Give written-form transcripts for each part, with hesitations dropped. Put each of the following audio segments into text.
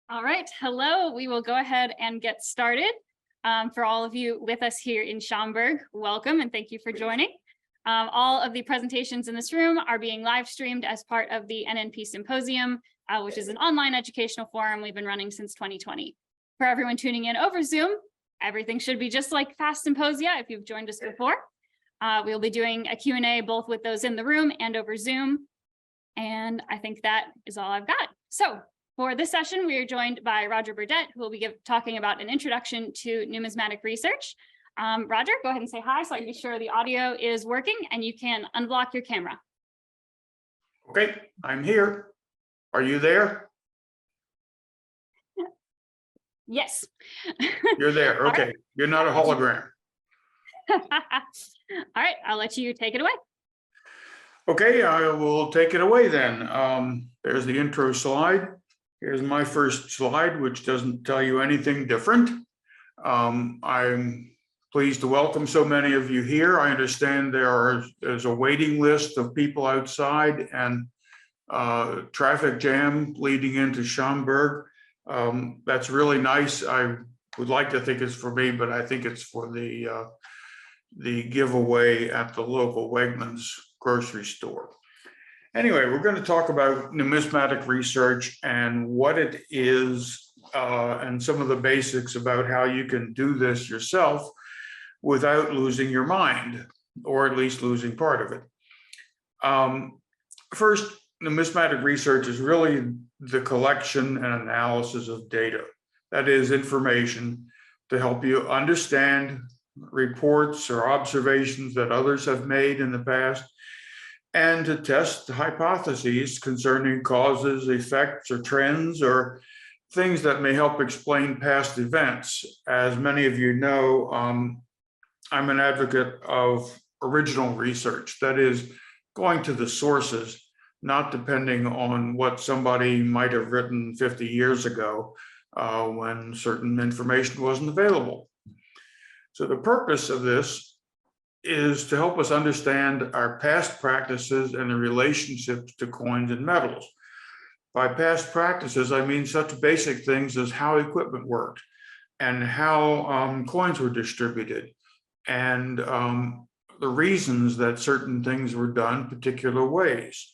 All right, hello. We will go ahead and get started. For all of you with us here in Schaumburg, welcome and thank you for joining. All of the presentations in this room are being live streamed as part of the NNP Symposium, which is an online educational forum we've been running since 2020. For everyone tuning in over Zoom, everything should be just like past symposia if you've joined us before. We'll be doing a Q&A both with those in the room and over Zoom. And I think that is all I've got. So for this session, we are joined by Roger Burdette, who will be talking about an introduction to numismatic research. Roger, go ahead and say hi so I can be sure the audio is working and you can unblock your camera. Okay, I'm here. Are you there? Yes. You're there. Okay, right. You're not a hologram. All right, I'll let you take it away. Okay, I will take it away then. There's the intro slide. Here's my first slide, which doesn't tell you anything different. I'm pleased to welcome so many of you here. I understand there's a waiting list of people outside and traffic jam leading into Schaumburg. That's really nice. I would like to think it's for me, but I think it's for the giveaway at the local Wegmans grocery store. Anyway, we're going to talk about numismatic research and what it is and some of the basics about how you can do this yourself without losing your mind, or at least losing part of it. First, numismatic research is really the collection and analysis of data. That is information to help you understand reports or observations that others have made in the past, and to test hypotheses concerning causes, effects, or trends, or things that may help explain past events. As many of you know, I'm an advocate of original research, that is, going to the sources, not depending on what somebody might have written 50 years ago when certain information wasn't available. So the purpose of this is to help us understand our past practices and the relationships to coins and metals. By past practices, I mean such basic things as how equipment worked and how coins were distributed and the reasons that certain things were done particular ways.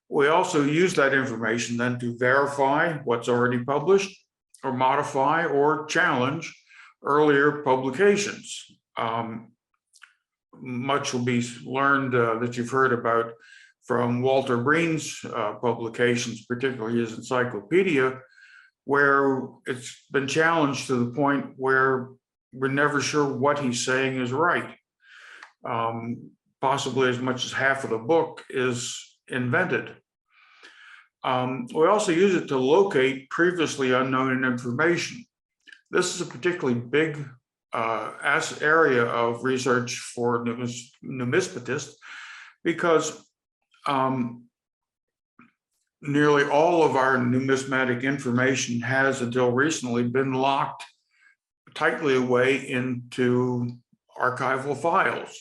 We also use that information then to verify what's already published or modify or challenge earlier publications. Much will be learned that you've heard about from Walter Breen's publications, particularly his encyclopedia, where it's been challenged to the point where we're never sure what he's saying is right. Possibly as much as half of the book is invented. We also use it to locate previously unknown information. This is a particularly big area of research for numismatists because nearly all of our numismatic information has until recently been locked tightly away into archival files,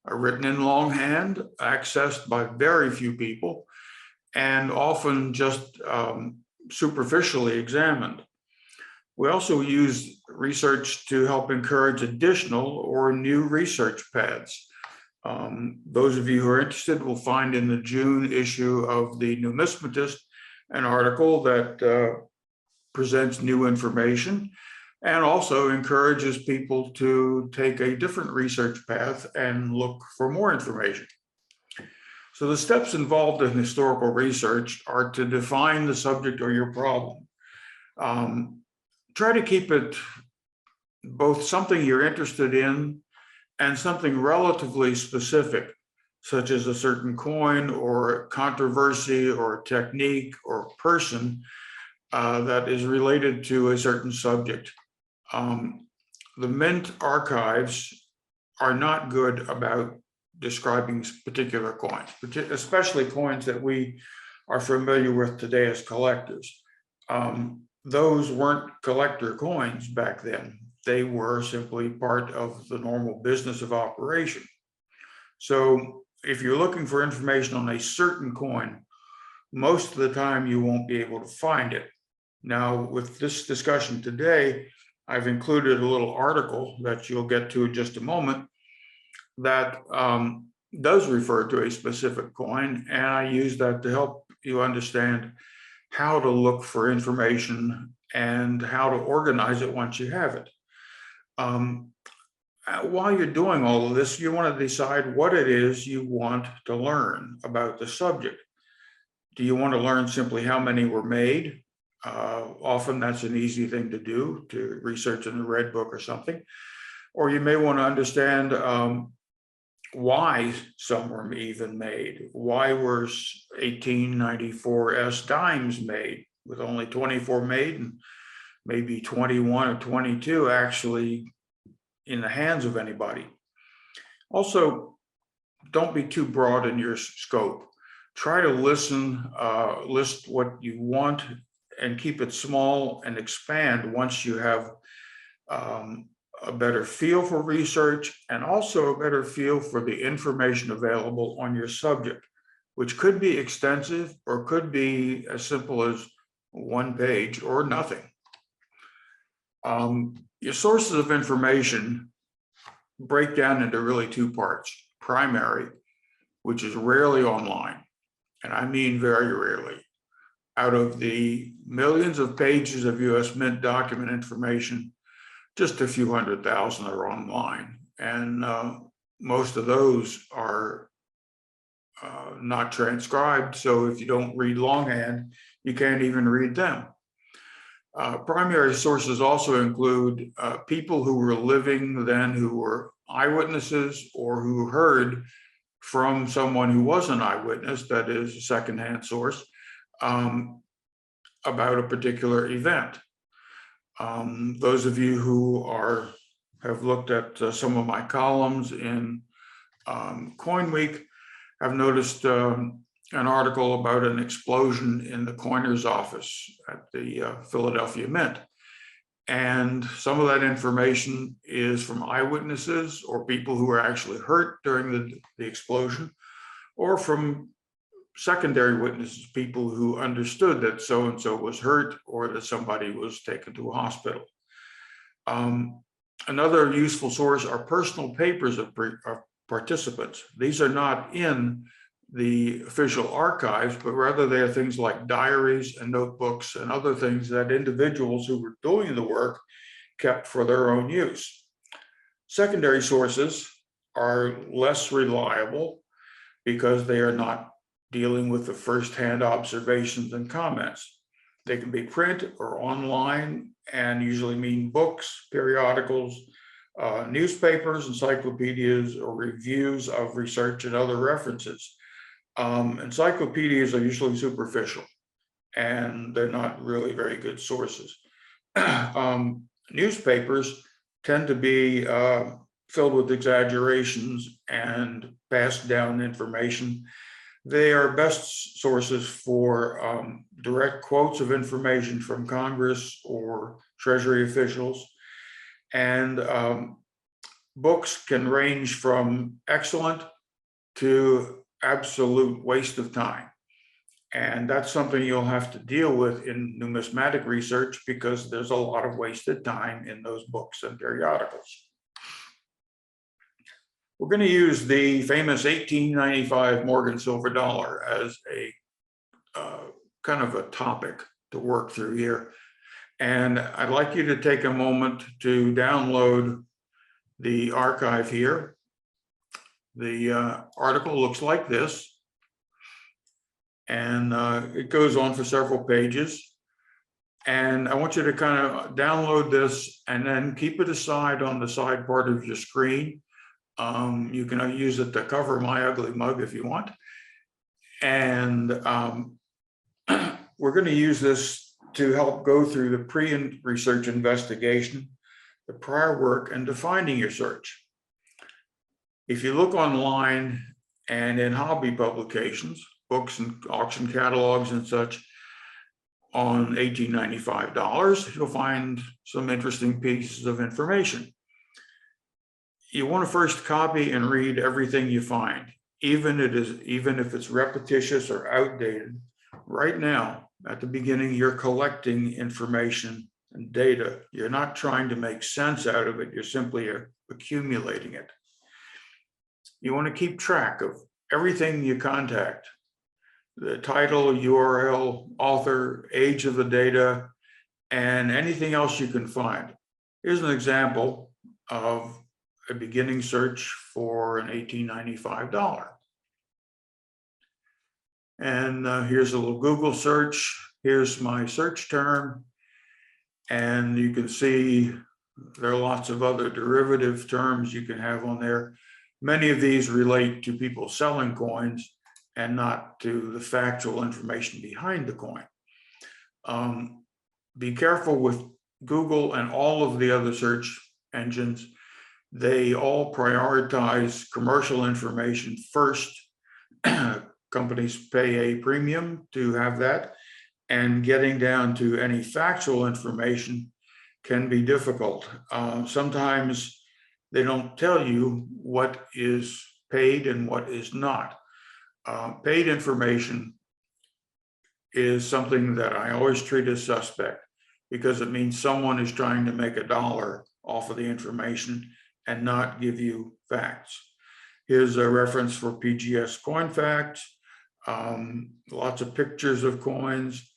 written in longhand, accessed by very few people, and often just superficially examined. We also use research to help encourage additional or new research paths. Those of you who are interested will find in the June issue of the Numismatist an article that presents new information and also encourages people to take a different research path and look for more information. So the steps involved in historical research are to define the subject or your problem. Try to keep it both something you're interested in and something relatively specific, such as a certain coin or controversy or technique or person that is related to a certain subject. The Mint archives are not good about describing particular coins, especially coins that we are familiar with today as collectors. Those weren't collector coins back then. They were simply part of the normal business of operation. So if you're looking for information on a certain coin, most of the time you won't be able to find it. Now, with this discussion today, I've included a little article that you'll get to in just a moment that does refer to a specific coin, and I use that to help you understand how to look for information and how to organize it once you have it. While you're doing all of this, you want to decide what it is you want to learn about the subject. Do you want to learn simply how many were made? Often that's an easy thing to do, to research in the Red Book or something. Or you may want to understand why some were even made. Why were 1894 S dimes made, with only 24 made and maybe 21 or 22 actually in the hands of anybody? Also, don't be too broad in your scope. Try to list what you want and keep it small and expand once you have a better feel for research and also a better feel for the information available on your subject, which could be extensive or could be as simple as one page or nothing. Your sources of information break down into really two parts. Primary, which is rarely online, and I mean very rarely. Out of the millions of pages of US Mint document information, just a few 100,000 are online, and most of those are not transcribed. So if you don't read longhand, you can't even read them. Primary sources also include people who were living then, who were eyewitnesses or who heard from someone who was an eyewitness, that is a secondhand source, about a particular event. Those of you who have looked at some of my columns in Coin Week have noticed an article about an explosion in the coiner's office at the Philadelphia Mint. And some of that information is from eyewitnesses or people who were actually hurt during the explosion, or from secondary witnesses, people who understood that so-and-so was hurt or that somebody was taken to a hospital. Another useful source are personal papers of participants. These are not in the official archives, but rather they are things like diaries and notebooks and other things that individuals who were doing the work kept for their own use. Secondary sources are less reliable because they are not dealing with the firsthand observations and comments. They can be print or online and usually mean books, periodicals, newspapers, encyclopedias, or reviews of research and other references. Encyclopedias are usually superficial and they're not really very good sources. Newspapers tend to be filled with exaggerations and passed down information. They are best sources for direct quotes of information from Congress or Treasury officials. And books can range from excellent to absolute waste of time. And that's something you'll have to deal with in numismatic research because there's a lot of wasted time in those books and periodicals. We're going to use the famous 1895 Morgan silver dollar as a kind of a topic to work through here. And I'd like you to take a moment to download the archive here. The article looks like this, and it goes on for several pages. And I want you to kind of download this and then keep it aside on the side part of your screen. You can use it to cover my ugly mug if you want. And we're going to use this to help go through the pre-research investigation, the prior work, and defining your search. If you look online and in hobby publications, books and auction catalogs and such, on $1895, you'll find some interesting pieces of information. You want to first copy and read everything you find, even if it's repetitious or outdated. Right now, at the beginning, you're collecting information and data. You're not trying to make sense out of it. You're simply accumulating it. You want to keep track of everything you contact, the title, URL, author, age of the data, and anything else you can find. Here's an example of a beginning search for an $1895. And here's a little Google search. Here's my search term. And you can see there are lots of other derivative terms you can have on there. Many of these relate to people selling coins and not to the factual information behind the coin. Be careful with Google and all of the other search engines. They all prioritize commercial information first. Companies pay a premium to have that, and getting down to any factual information can be difficult. Sometimes they don't tell you what is paid and what is not. Paid information is something that I always treat as suspect, because it means someone is trying to make $1 off of the information and not give you facts. Here's a reference for PGS coin facts. Lots of pictures of coins.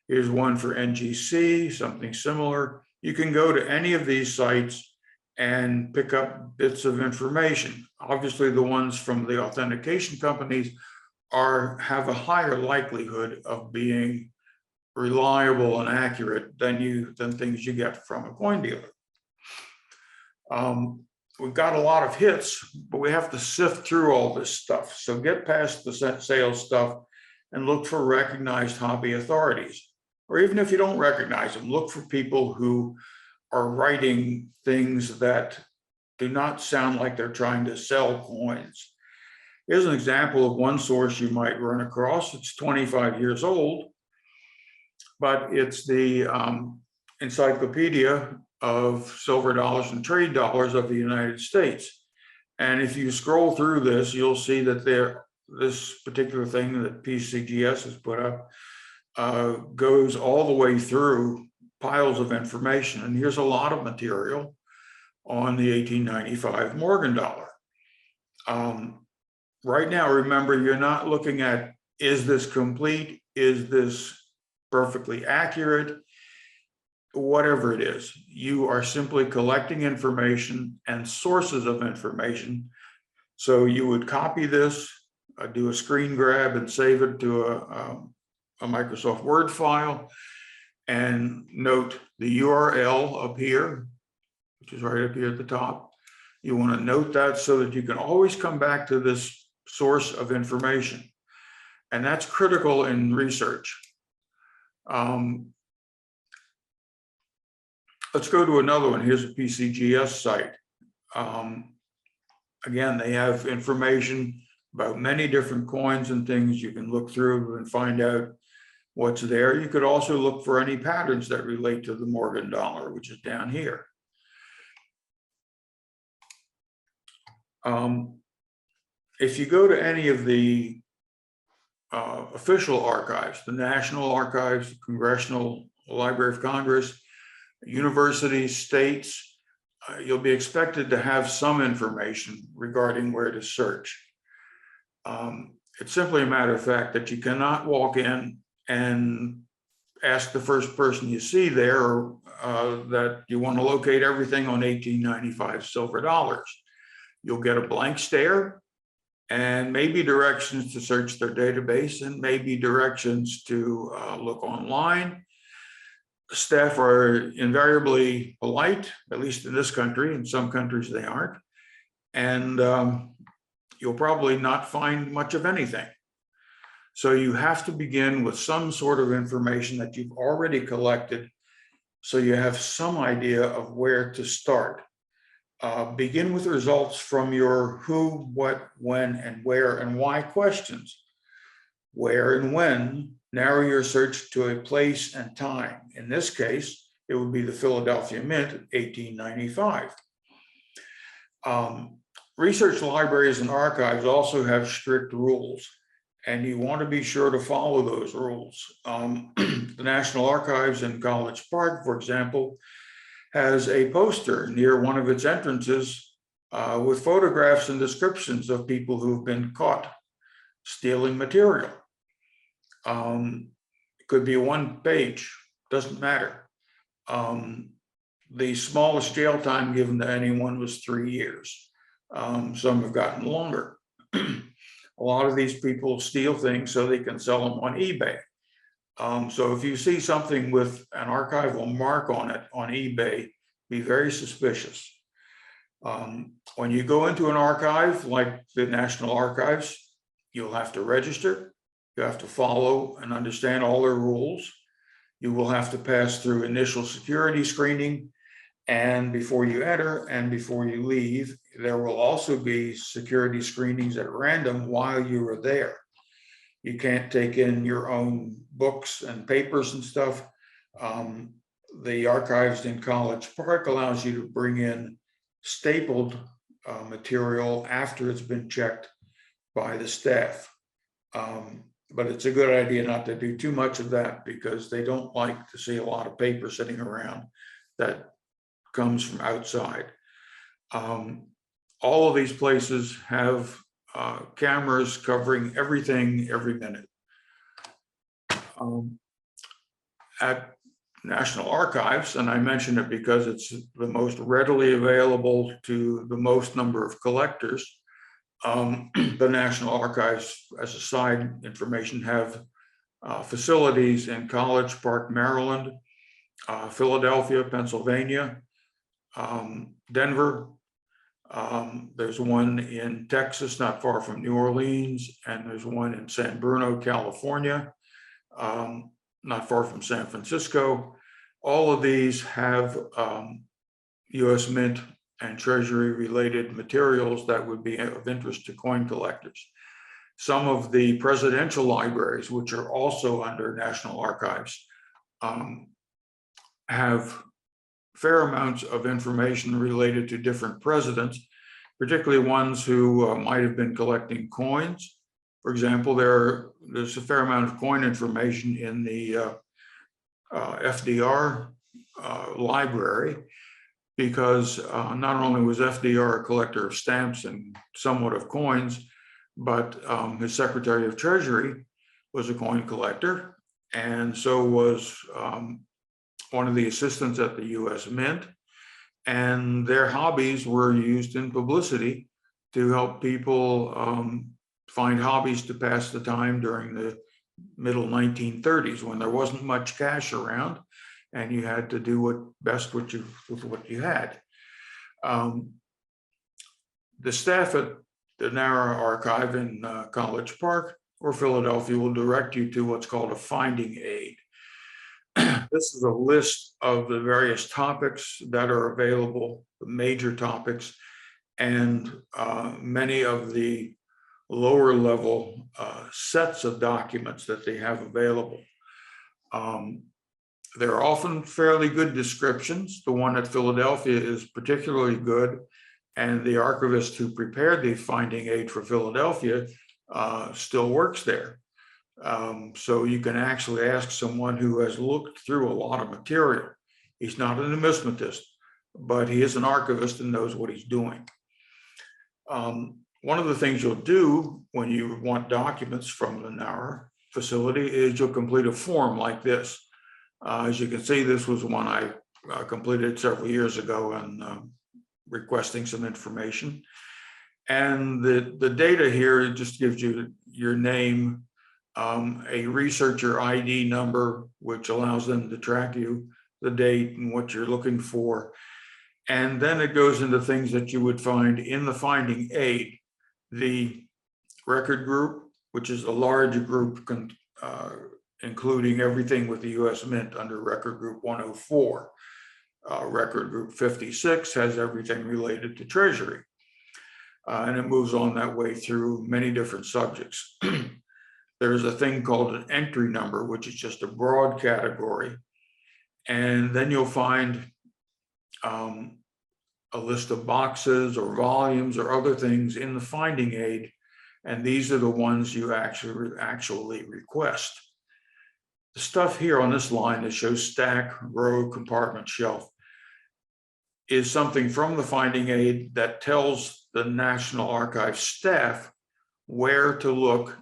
Here's one for NGC, something similar. You can go to any of these sites and pick up bits of information. Obviously, the ones from the authentication companies have a higher likelihood of being reliable and accurate than things you get from a coin dealer. We've got a lot of hits, but we have to sift through all this stuff. So get past the sales stuff and look for recognized hobby authorities. Or even if you don't recognize them, look for people who are writing things that do not sound like they're trying to sell coins. Here's an example of one source you might run across. It's 25 years old, but it's the Encyclopedia of Silver Dollars and Trade Dollars of the United States. And if you scroll through this, you'll see that this particular thing that PCGS has put up goes all the way through piles of information. And here's a lot of material on the 1895 Morgan dollar. Right now, remember, you're not looking at, is this complete? Is this perfectly accurate? Whatever it is, you are simply collecting information and sources of information. So you would copy this, do a screen grab and save it to a Microsoft Word file, and note the URL up here, which is right up here at the top. You want to note that so that you can always come back to this source of information. And that's critical in research. Let's go to another one. Here's a PCGS site. Again, they have information about many different coins and things you can look through and find out what's there. You could also look for any patterns that relate to the Morgan dollar, which is down here. If you go to any of the official archives, the National Archives, Congressional Library of Congress, universities, states, you'll be expected to have some information regarding where to search. It's simply a matter of fact that you cannot walk in and ask the first person you see there that you want to locate everything on 1895 silver dollars. You'll get a blank stare and maybe directions to search their database and maybe directions to look online. Staff are invariably polite, at least in this country. In some countries they aren't. And you'll probably not find much of anything. So you have to begin with some sort of information that you've already collected so you have some idea of where to start. Begin with results from your who, what, when, and where and why questions. Where and when, narrow your search to a place and time. In this case, it would be the Philadelphia Mint, 1895. Research libraries and archives also have strict rules. and you want to be sure to follow those rules. The National Archives in College Park, for example, has a poster near one of its entrances with photographs and descriptions of people who've been caught stealing material. It could be a one page, doesn't matter. The smallest jail time given to anyone was 3 years. Some have gotten longer. A lot of these people steal things so they can sell them on eBay. So if you see something with an archival mark on it on eBay, be very suspicious. When you go into an archive like the National Archives, you'll have to register. You have to follow and understand all their rules. You will have to pass through initial security screening. And before you enter and before you leave, there will also be security screenings at random while you are there. You can't take in your own books and papers and stuff. The archives in College Park allows you to bring in stapled material after it's been checked by the staff. But it's a good idea not to do too much of that because they don't like to see a lot of paper sitting around that comes from outside. All of these places have cameras covering everything every minute. At National Archives, and I mention it because it's the most readily available to the most number of collectors, the National Archives, as a side information, have facilities in College Park, Maryland, Philadelphia, Pennsylvania, Denver. There's one in Texas, not far from New Orleans, and there's one in San Bruno, California, not far from San Francisco. All of these have US Mint and Treasury related materials that would be of interest to coin collectors. Some of the presidential libraries, which are also under National Archives, have fair amounts of information related to different presidents, particularly ones who might have been collecting coins. For example, there's a fair amount of coin information in the FDR library, because not only was FDR a collector of stamps and somewhat of coins, but his Secretary of Treasury was a coin collector, and so was one of the assistants at the US Mint, and their hobbies were used in publicity to help people find hobbies to pass the time during the middle 1930s, when there wasn't much cash around and you had to do with what you had. The staff at the Narra Archive in College Park or Philadelphia will direct you to what's called a finding aid. This is a list of the various topics that are available, the major topics, and many of the lower level sets of documents that they have available. They're often fairly good descriptions. The one at Philadelphia is particularly good, and the archivist who prepared the finding aid for Philadelphia still works there. So you can actually ask someone who has looked through a lot of material. He's not a numismatist, but he is an archivist and knows what he's doing. One of the things you'll do when you want documents from the Narra facility is you'll complete a form like this. As you can see, this was one I completed several years ago and requesting some information. And the data here just gives you your name, a researcher ID number, which allows them to track you, the date and what you're looking for. And then it goes into things that you would find in the finding aid. The record group, which is a large group including everything with the US Mint under record group 104. Record group 56 has everything related to Treasury. And it moves on that way through many different subjects. There's a thing called an entry number, which is just a broad category. And then you'll find a list of boxes or volumes or other things in the finding aid And these are the ones you actually request. The stuff here on this line that shows stack, row, compartment, shelf is something from the finding aid that tells the National Archives staff where to look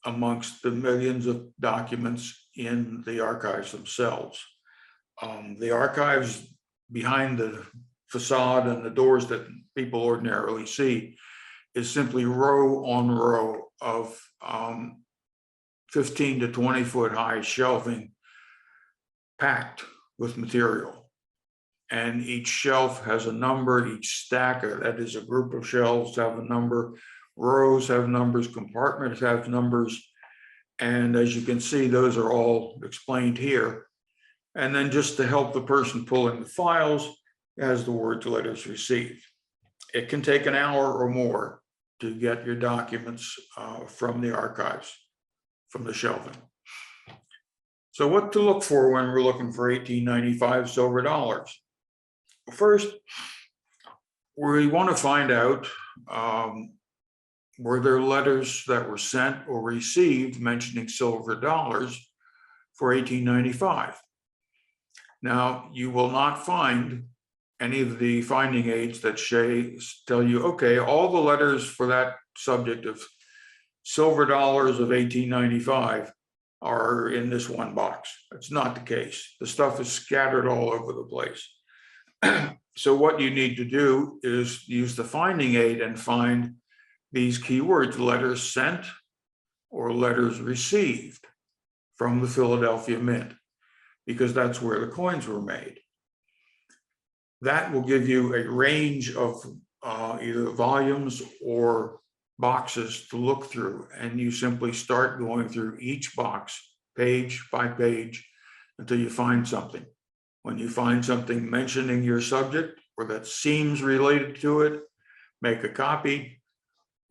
amongst the millions of documents in the archives themselves. The archives behind the facade and the doors that people ordinarily see is simply row on row of 15 to 20 foot high shelving packed with material. And each shelf has a number, each stack, that is a group of shelves, have a number, rows have numbers, compartments have numbers. And as you can see, those are all explained here. And then just to help the person pulling the files, it has the words letters received. It can take an hour or more to get your documents from the archives, from the shelving. So what to look for when we're looking for 1895 silver dollars? First, we want to find out were there letters that were sent or received mentioning silver dollars for 1895. Now, you will not find any of the finding aids that tell you, okay, all the letters for that subject of silver dollars of 1895 are in this one box. That's not the case. The stuff is scattered all over the place. So what you need to do is use the finding aid and find these keywords, letters sent or letters received from the Philadelphia Mint, because that's where the coins were made. That will give you a range of either volumes or boxes to look through, and you simply start going through each box page by page until you find something. When you find something mentioning your subject or that seems related to it, make a copy,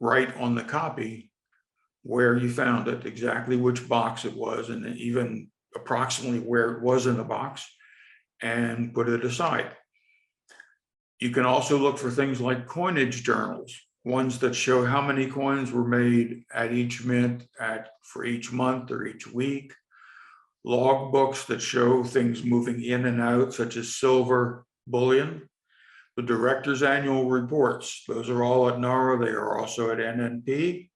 write on the copy where you found it, exactly which box it was, and even approximately where it was in the box, and put it aside. You can also look for things like coinage journals, ones that show how many coins were made at each mint for each month or each week. Log books that show things moving in and out, such as silver bullion. The director's annual reports, those are all at NARA. They are also at NNP.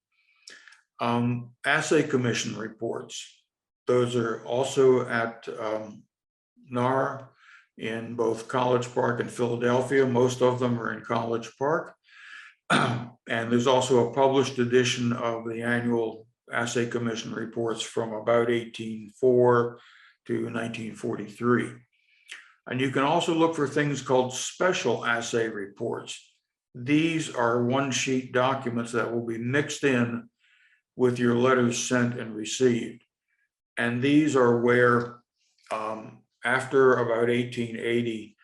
Assay commission reports, those are also at NARA in both College Park and Philadelphia. Most of them are in College Park. And there's also a published edition of the annual Assay Commission reports from about 1804 to 1943. And you can also look for things called special assay reports. These are one-sheet documents that will be mixed in with your letters sent and received. And these are where, after about 1880,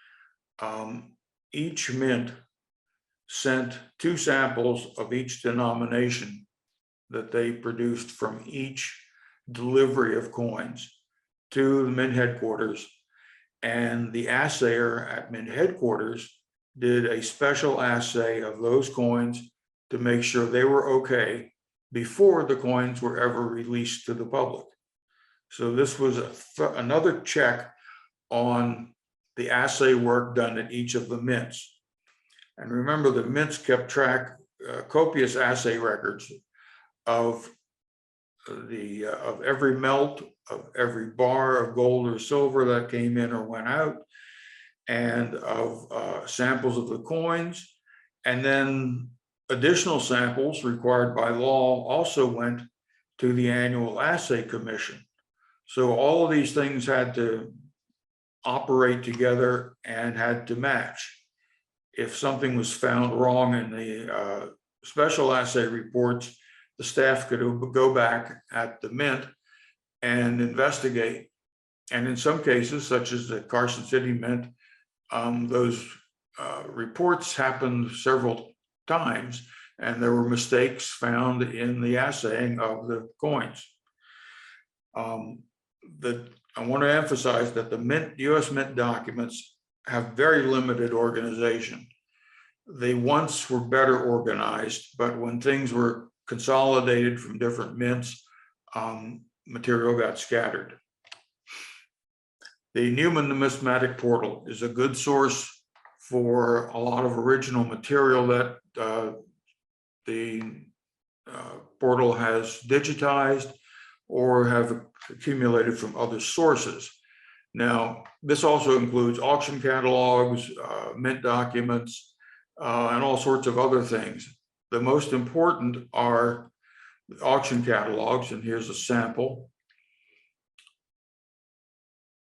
each mint sent 2 samples of each denomination that they produced from each delivery of coins to the Mint headquarters. And the assayer at Mint headquarters did a special assay of those coins to make sure they were okay before the coins were ever released to the public. So this was another check on the assay work done at each of the mints. And remember, the mints kept track, copious assay records of every melt, of every bar of gold or silver that came in or went out, and of samples of the coins. And then additional samples required by law also went to the annual assay commission. So all of these things had to operate together and had to match. If something was found wrong in the special assay reports, the staff could go back at the Mint and investigate. And in some cases, such as the Carson City Mint, those reports happened several times, and there were mistakes found in the assaying of the coins. I want to emphasize that the US Mint documents have very limited organization. They once were better organized, but when things were consolidated from different mints, material got scattered. The Newman Numismatic Portal is a good source for a lot of original material that the portal has digitized or have accumulated from other sources. Now, this also includes auction catalogs, mint documents, and all sorts of other things. The most important are the auction catalogs, and here's a sample.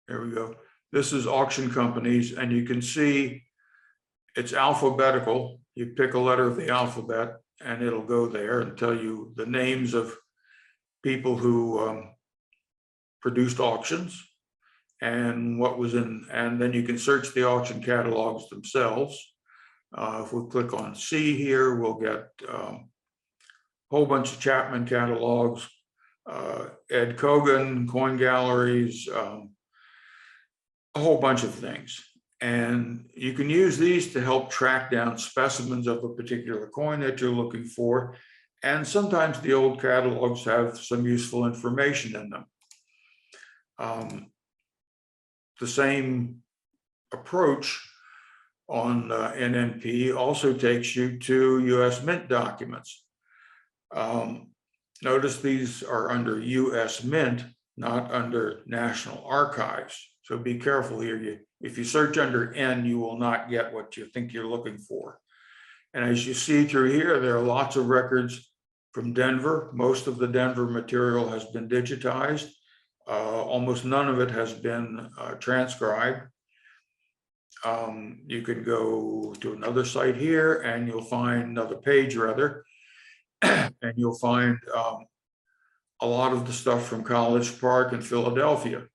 There we go. This is auction companies, and you can see it's alphabetical. You pick a letter of the alphabet, and it'll go there and tell you the names of people who produced auctions and what was in, and then you can search the auction catalogs themselves. If we click on C here, we'll get a whole bunch of Chapman catalogs, Ed Kogan, coin galleries, a whole bunch of things. And you can use these to help track down specimens of a particular coin that you're looking for. And sometimes the old catalogs have some useful information in them. The same approach on NNP also takes you to US Mint documents. Notice these are under US Mint, not under National Archives. So be careful here. If you search under N, you will not get what you think you're looking for. And as you see through here, there are lots of records from Denver. Most of the Denver material has been digitized. Almost none of it has been transcribed. You could go to another site here and you'll find another page rather, and you'll find a lot of the stuff from College Park in Philadelphia.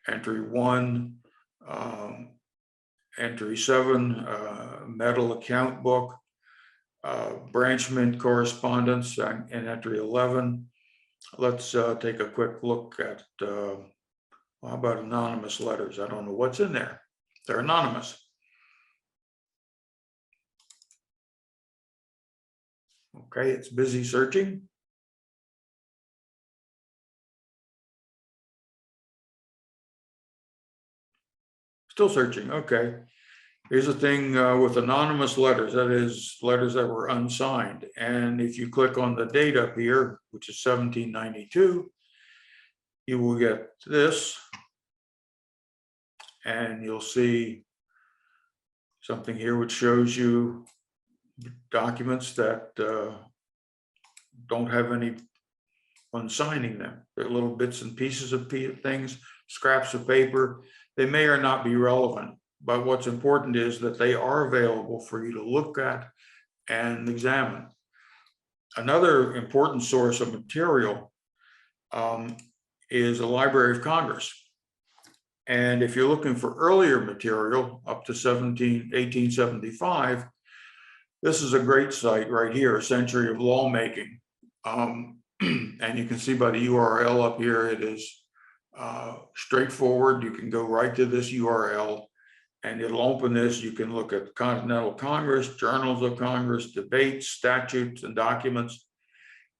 Entry 1, entry 7, metal account book, branch mint correspondence, and entry 11. Let's take a quick look at how about anonymous letters? I don't know what's in there. They're anonymous. Okay, it's busy searching. Still searching. Okay. Here's the thing with anonymous letters, that is letters that were unsigned. And if you click on the date up here, which is 1792, you will get this. And you'll see something here which shows you documents that don't have anyone signing them. They're little bits and pieces of things, scraps of paper. They may or not be relevant, but what's important is that they are available for you to look at and examine. Another important source of material is the Library of Congress. And if you're looking for earlier material up to 1875, this is a great site right here, A Century of Lawmaking. And you can see by the URL up here, it is straightforward. You can go right to this URL and it'll open this. You can look at Continental Congress, Journals of Congress, debates, statutes, and documents.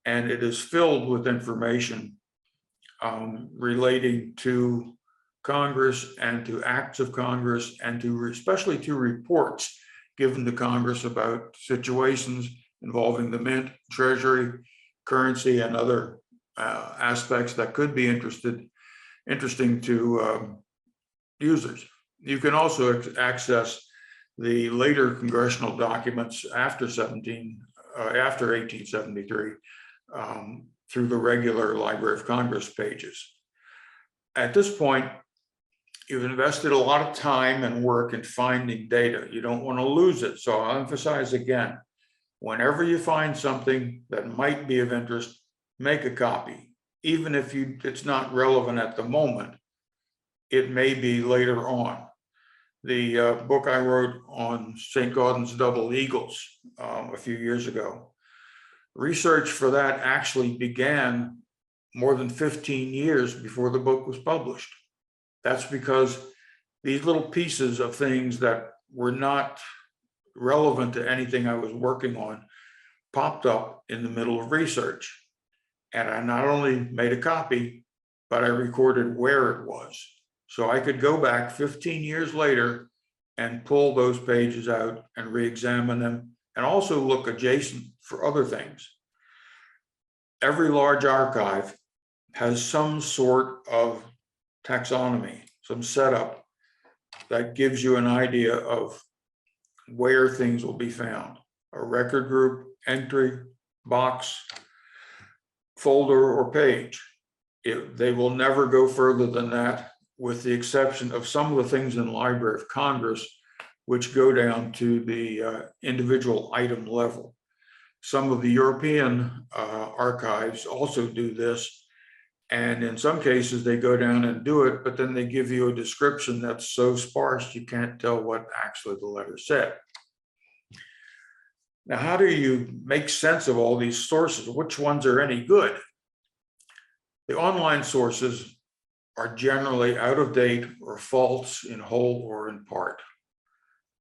And it is filled with information relating to Congress and to acts of Congress and to especially to reports given to Congress about situations involving the mint, treasury, currency, and other aspects that could be interesting to users. You can also access the later congressional documents after 1873 through the regular Library of Congress pages. At this point, you've invested a lot of time and work in finding data. You don't want to lose it. So I'll emphasize again, whenever you find something that might be of interest, make a copy. Even if it's not relevant at the moment, it may be later on. The book I wrote on St. Gaudens's double eagles a few years ago, research for that actually began more than 15 years before the book was published. That's because these little pieces of things that were not relevant to anything I was working on popped up in the middle of research. And I not only made a copy, but I recorded where it was. So I could go back 15 years later and pull those pages out and re-examine them, and also look adjacent for other things. Every large archive has some sort of taxonomy, some setup that gives you an idea of where things will be found. A record group, entry, box, folder, or page. They will never go further than that, with the exception of some of the things in the Library of Congress, which go down to the individual item level. Some of the European archives also do this. And in some cases, they go down and do it, but then they give you a description that's so sparse, you can't tell what actually the letter said. Now, how do you make sense of all these sources? Which ones are any good? The online sources are generally out of date or false in whole or in part.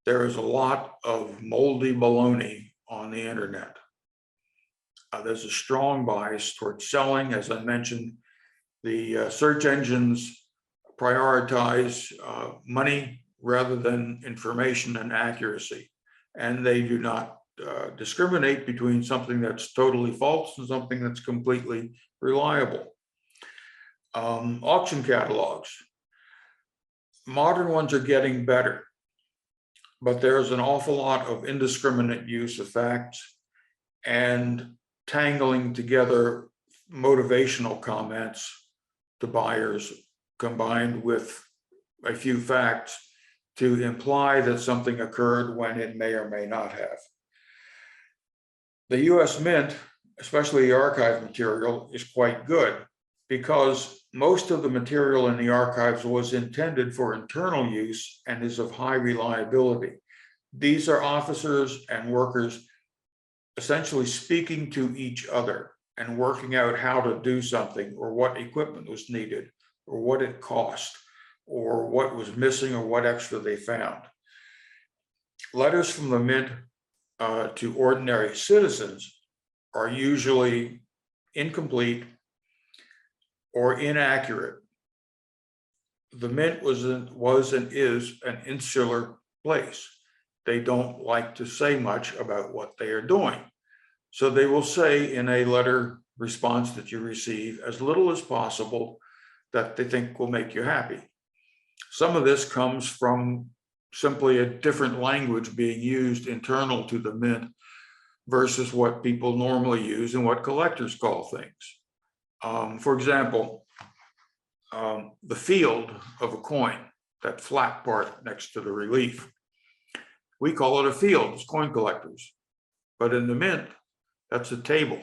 There is a lot of moldy baloney on the internet. There's a strong bias towards selling. As I mentioned, the search engines prioritize money rather than information and accuracy. And they do not discriminate between something that's totally false and something that's completely reliable. Auction catalogs. Modern ones are getting better, but there's an awful lot of indiscriminate use of facts and tangling together motivational comments to buyers combined with a few facts to imply that something occurred when it may or may not have. The US Mint, especially the archive material, is quite good because most of the material in the archives was intended for internal use and is of high reliability. These are officers and workers essentially speaking to each other and working out how to do something, or what equipment was needed, or what it cost, or what was missing, or what extra they found. Letters from the Mint to ordinary citizens are usually incomplete or inaccurate. The Mint was and is an insular place. They don't like to say much about what they are doing. So they will say in a letter response that you receive as little as possible that they think will make you happy. Some of this comes from simply a different language being used internal to the Mint versus what people normally use and what collectors call things. For example, the field of a coin, that flat part next to the relief, we call it a field as coin collectors, but in the Mint, that's a table.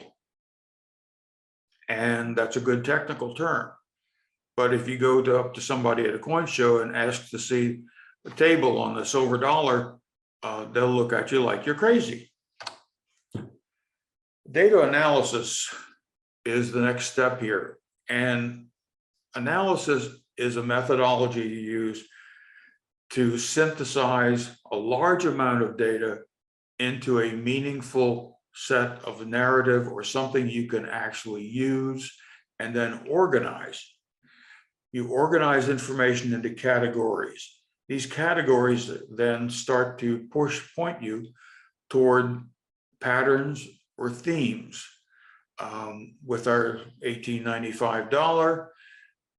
And that's a good technical term. But if you go up to somebody at a coin show and ask to see the table on the silver dollar, they'll look at you like you're crazy. Data analysis is the next step here. And analysis is a methodology you use to synthesize a large amount of data into a meaningful set of narrative or something you can actually use and then organize. You organize information into categories. These categories then start to point you toward patterns or themes. With our $1895,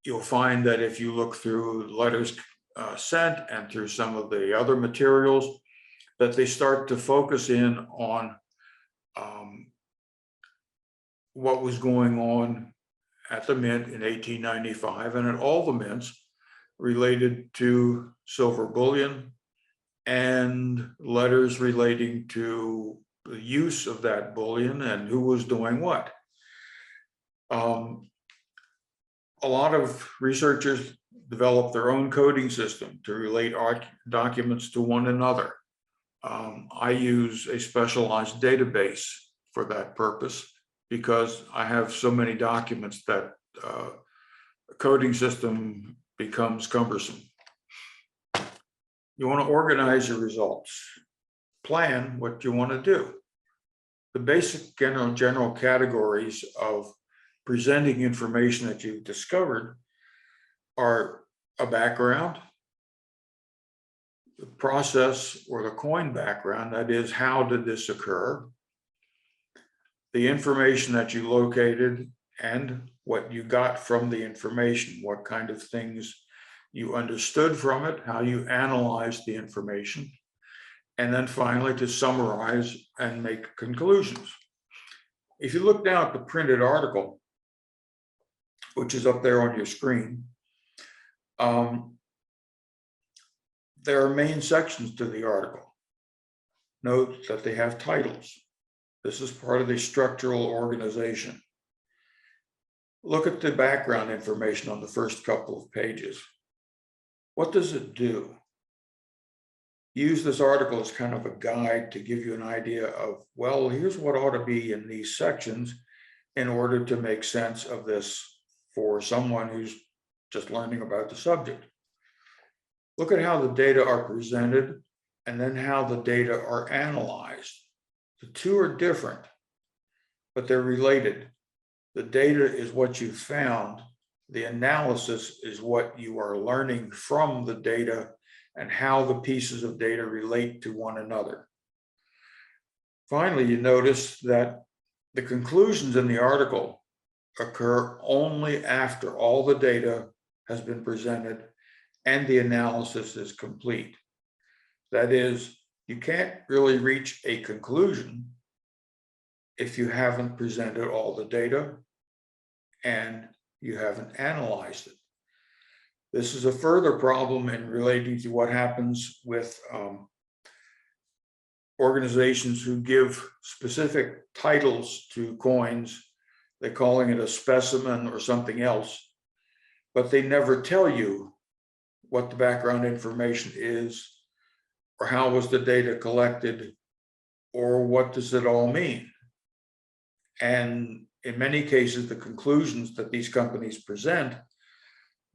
you'll find that if you look through letters sent and through some of the other materials, that they start to focus in on what was going on at the Mint in 1895 and at all the mints related to silver bullion and letters relating to the use of that bullion and who was doing what. A lot of researchers develop their own coding system to relate documents to one another. I use a specialized database for that purpose because I have so many documents that a coding system becomes cumbersome. You want to organize your results, plan what you want to do. the basic general categories of presenting information that you've discovered are a background, the process or the coin background, that is, how did this occur, the information that you located and what you got from the information, what kind of things you understood from it, how you analyzed the information, and then finally to summarize and make conclusions. If you look down at the printed article, which is up there on your screen, there are main sections to the article. Note that they have titles. This is part of the structural organization. Look at the background information on the first couple of pages. What does it do? Use this article as kind of a guide to give you an idea of, well, here's what ought to be in these sections in order to make sense of this for someone who's just learning about the subject. Look at how the data are presented and then how the data are analyzed. The two are different, but they're related. The data is what you found. The analysis is what you are learning from the data and how the pieces of data relate to one another. Finally, you notice that the conclusions in the article occur only after all the data has been presented and the analysis is complete. That is, you can't really reach a conclusion if you haven't presented all the data and you haven't analyzed it. This is a further problem in relating to what happens with organizations who give specific titles to coins. They're calling it a specimen or something else, but they never tell you what the background information is, or how was the data collected, or what does it all mean. And in many cases, the conclusions that these companies present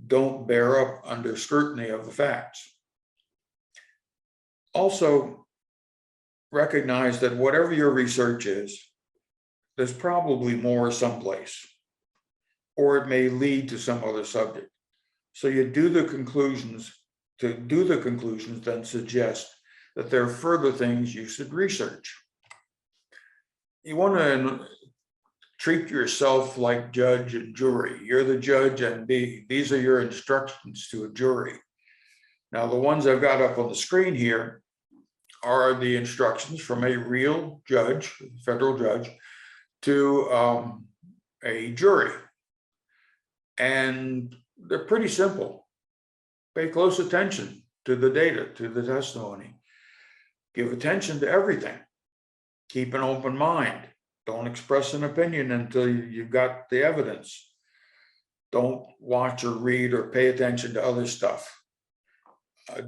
don't bear up under scrutiny of the facts. Also, recognize that whatever your research is, there's probably more someplace, or it may lead to some other subject. So you do the conclusions. To do the conclusions then suggest that there are further things you should research. You want to treat yourself like judge and jury. You're the judge and these are your instructions to a jury. Now, the ones I've got up on the screen here are the instructions from a real judge, federal judge, to a jury. And they're pretty simple. Pay close attention to the data, to the testimony. Give attention to everything. Keep an open mind. Don't express an opinion until you've got the evidence. Don't watch or read or pay attention to other stuff.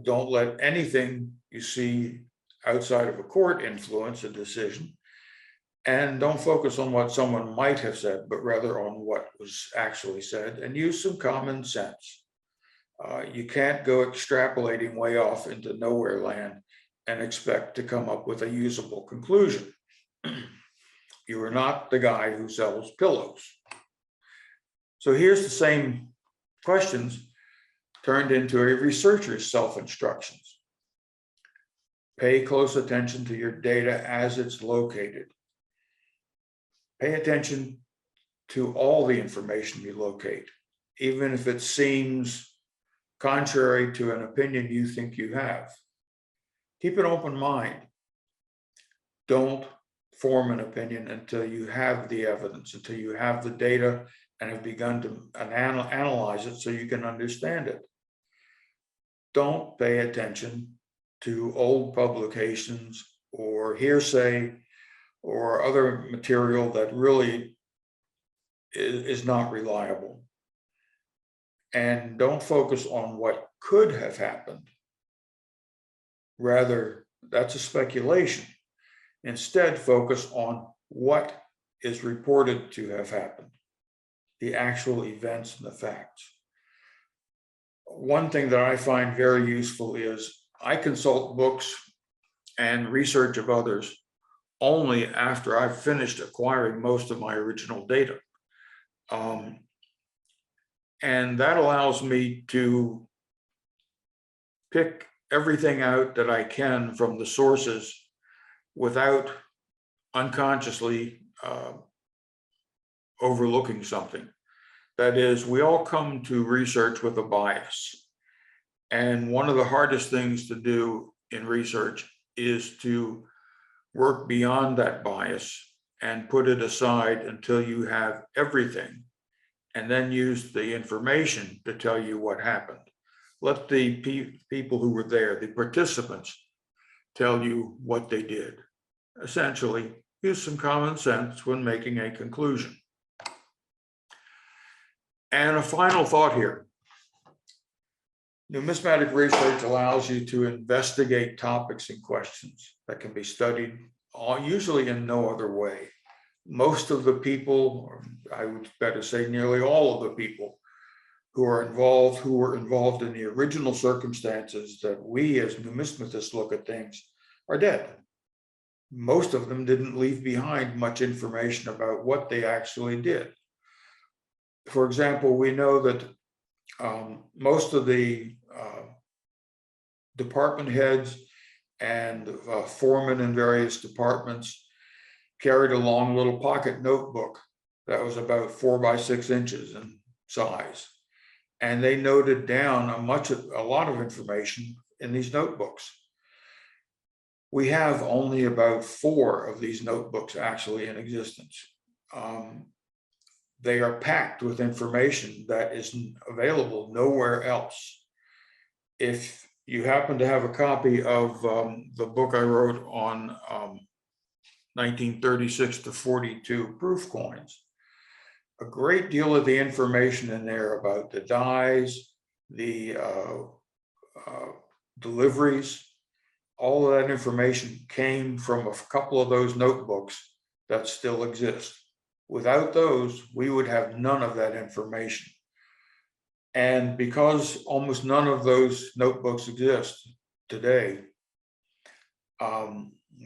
Don't let anything you see outside of a court influence a decision. And don't focus on what someone might have said, but rather on what was actually said, and use some common sense. You can't go extrapolating way off into nowhere land and expect to come up with a usable conclusion. You are not the guy who sells pillows. So here's the same questions turned into a researcher's self-instructions. Pay close attention to your data as it's located. Pay attention to all the information you locate, even if it seems contrary to an opinion you think you have. Keep an open mind. Don't form an opinion until you have the evidence, until you have the data and have begun to analyze it so you can understand it. Don't pay attention to old publications or hearsay or other material that really is not reliable. And don't focus on what could have happened. Rather, that's a speculation. Instead, focus on what is reported to have happened, the actual events and the facts. One thing that I find very useful is I consult books and research of others only after I've finished acquiring most of my original data. And that allows me to pick everything out that I can from the sources without unconsciously overlooking something. That is, we all come to research with a bias. And one of the hardest things to do in research is to work beyond that bias and put it aside until you have everything, and then use the information to tell you what happened. Let the people who were there, the participants, tell you what they did. Essentially, use some common sense when making a conclusion. And a final thought here. Numismatic research allows you to investigate topics and questions that can be studied usually in no other way. Most of the people, or I would better say nearly all of the people who were involved in the original circumstances that we as numismatists look at things, are dead. Most of them didn't leave behind much information about what they actually did. For example, we know that most of the department heads and foremen in various departments carried a long little pocket notebook that was about 4 by 6 inches in size. And they noted down a lot of information in these notebooks. We have only about 4 of these notebooks actually in existence. They are packed with information that is available nowhere else. If you happen to have a copy of the book I wrote on 1936 to 42 proof coins, a great deal of the information in there about the dies, the deliveries, all of that information came from a couple of those notebooks that still exist. Without those, we would have none of that information. And because almost none of those notebooks exist today,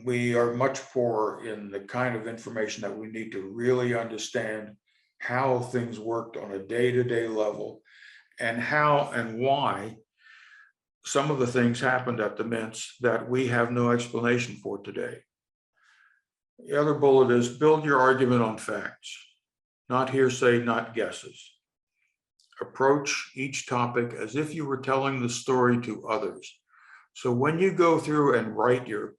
we are much poorer in the kind of information that we need to really understand how things worked on a day-to-day level and how and why some of the things happened at the mints that we have no explanation for today. The other bullet is build your argument on facts, not hearsay, not guesses. Approach each topic as if you were telling the story to others. So when you go through and write your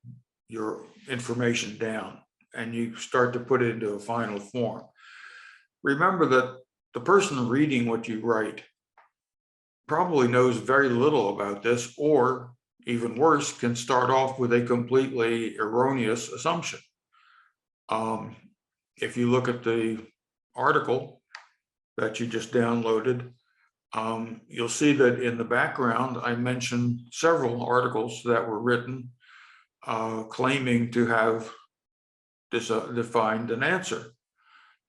information down and you start to put it into a final form, remember that the person reading what you write probably knows very little about this, or even worse, can start off with a completely erroneous assumption. If you look at the article that you just downloaded, you'll see that in the background, I mentioned several articles that were written claiming to have defined an answer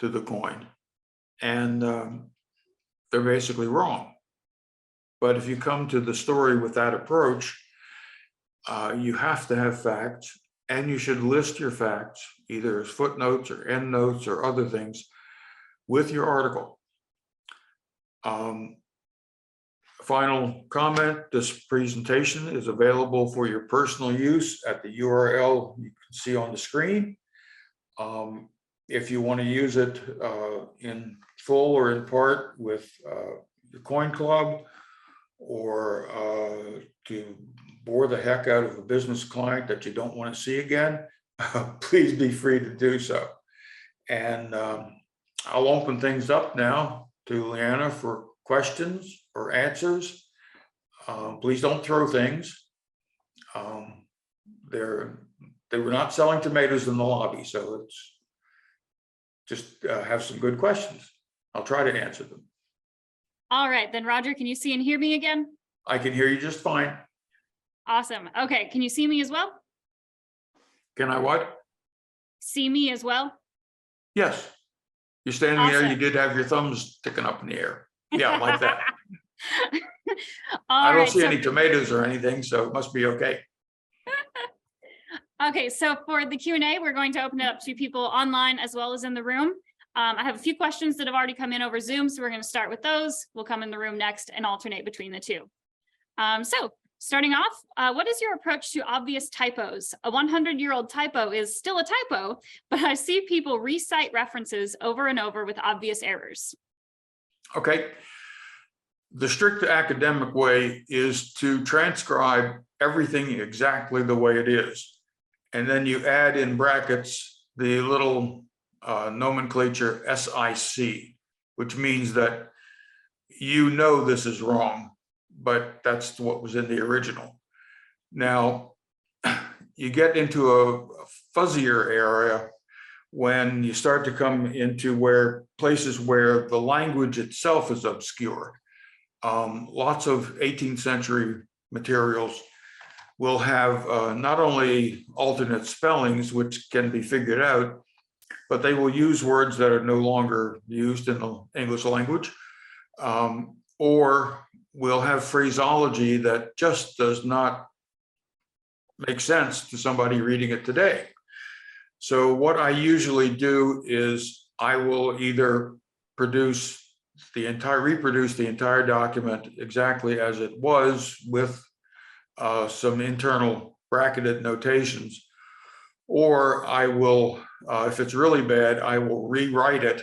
to the coin. And they're basically wrong. But if you come to the story with that approach, you have to have facts, and you should list your facts either as footnotes or endnotes or other things with your article. Final comment, this presentation is available for your personal use at the URL you can see on the screen. If you want to use it in full or in part with your coin club, or to bore the heck out of a business client that you don't want to see again, please be free to do so. And I'll open things up now to Leanna for questions or answers. Please don't throw things. They were not selling tomatoes in the lobby, so let's just have some good questions. I'll try to answer them. All right, then Roger, can you see and hear me again? I can hear you just fine. Awesome. Okay, can you see me as well? Can I what? See me as well? Yes. You're standing there, Awesome. you did have your thumbs sticking up in the air. Yeah, like that. All I don't right, see so any tomatoes or anything, so it must be okay. Okay, so for the Q&A, we're going to open it up to people online as well as in the room. I have a few questions that have already come in over Zoom, so we're going to start with those. We'll come in the room next and alternate between the two. So starting off, what is your approach to obvious typos? A 100-year-old typo is still a typo, but I see people recite references over and over with obvious errors. Okay. The strict academic way is to transcribe everything exactly the way it is. And then you add in brackets the little nomenclature SIC, which means that you know this is wrong, but that's what was in the original. Now, you get into a fuzzier area when you start to come into places where the language itself is obscure. Lots of 18th century materials will have not only alternate spellings, which can be figured out, but they will use words that are no longer used in the English language, or will have phraseology that just does not make sense to somebody reading it today. So what I usually do is I will either reproduce the entire document exactly as it was with some internal bracketed notations, or I will, if it's really bad, I will rewrite it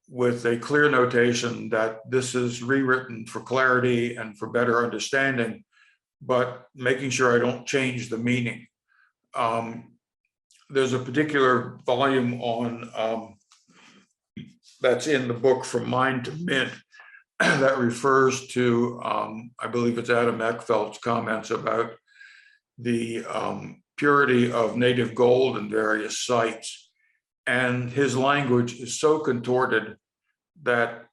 with a clear notation that this is rewritten for clarity and for better understanding, but making sure I don't change the meaning. There's a particular volume on that's in the book From Mind to Mint that refers to, I believe it's Adam Eckfeld's comments about the purity of native gold in various sites. And his language is so contorted that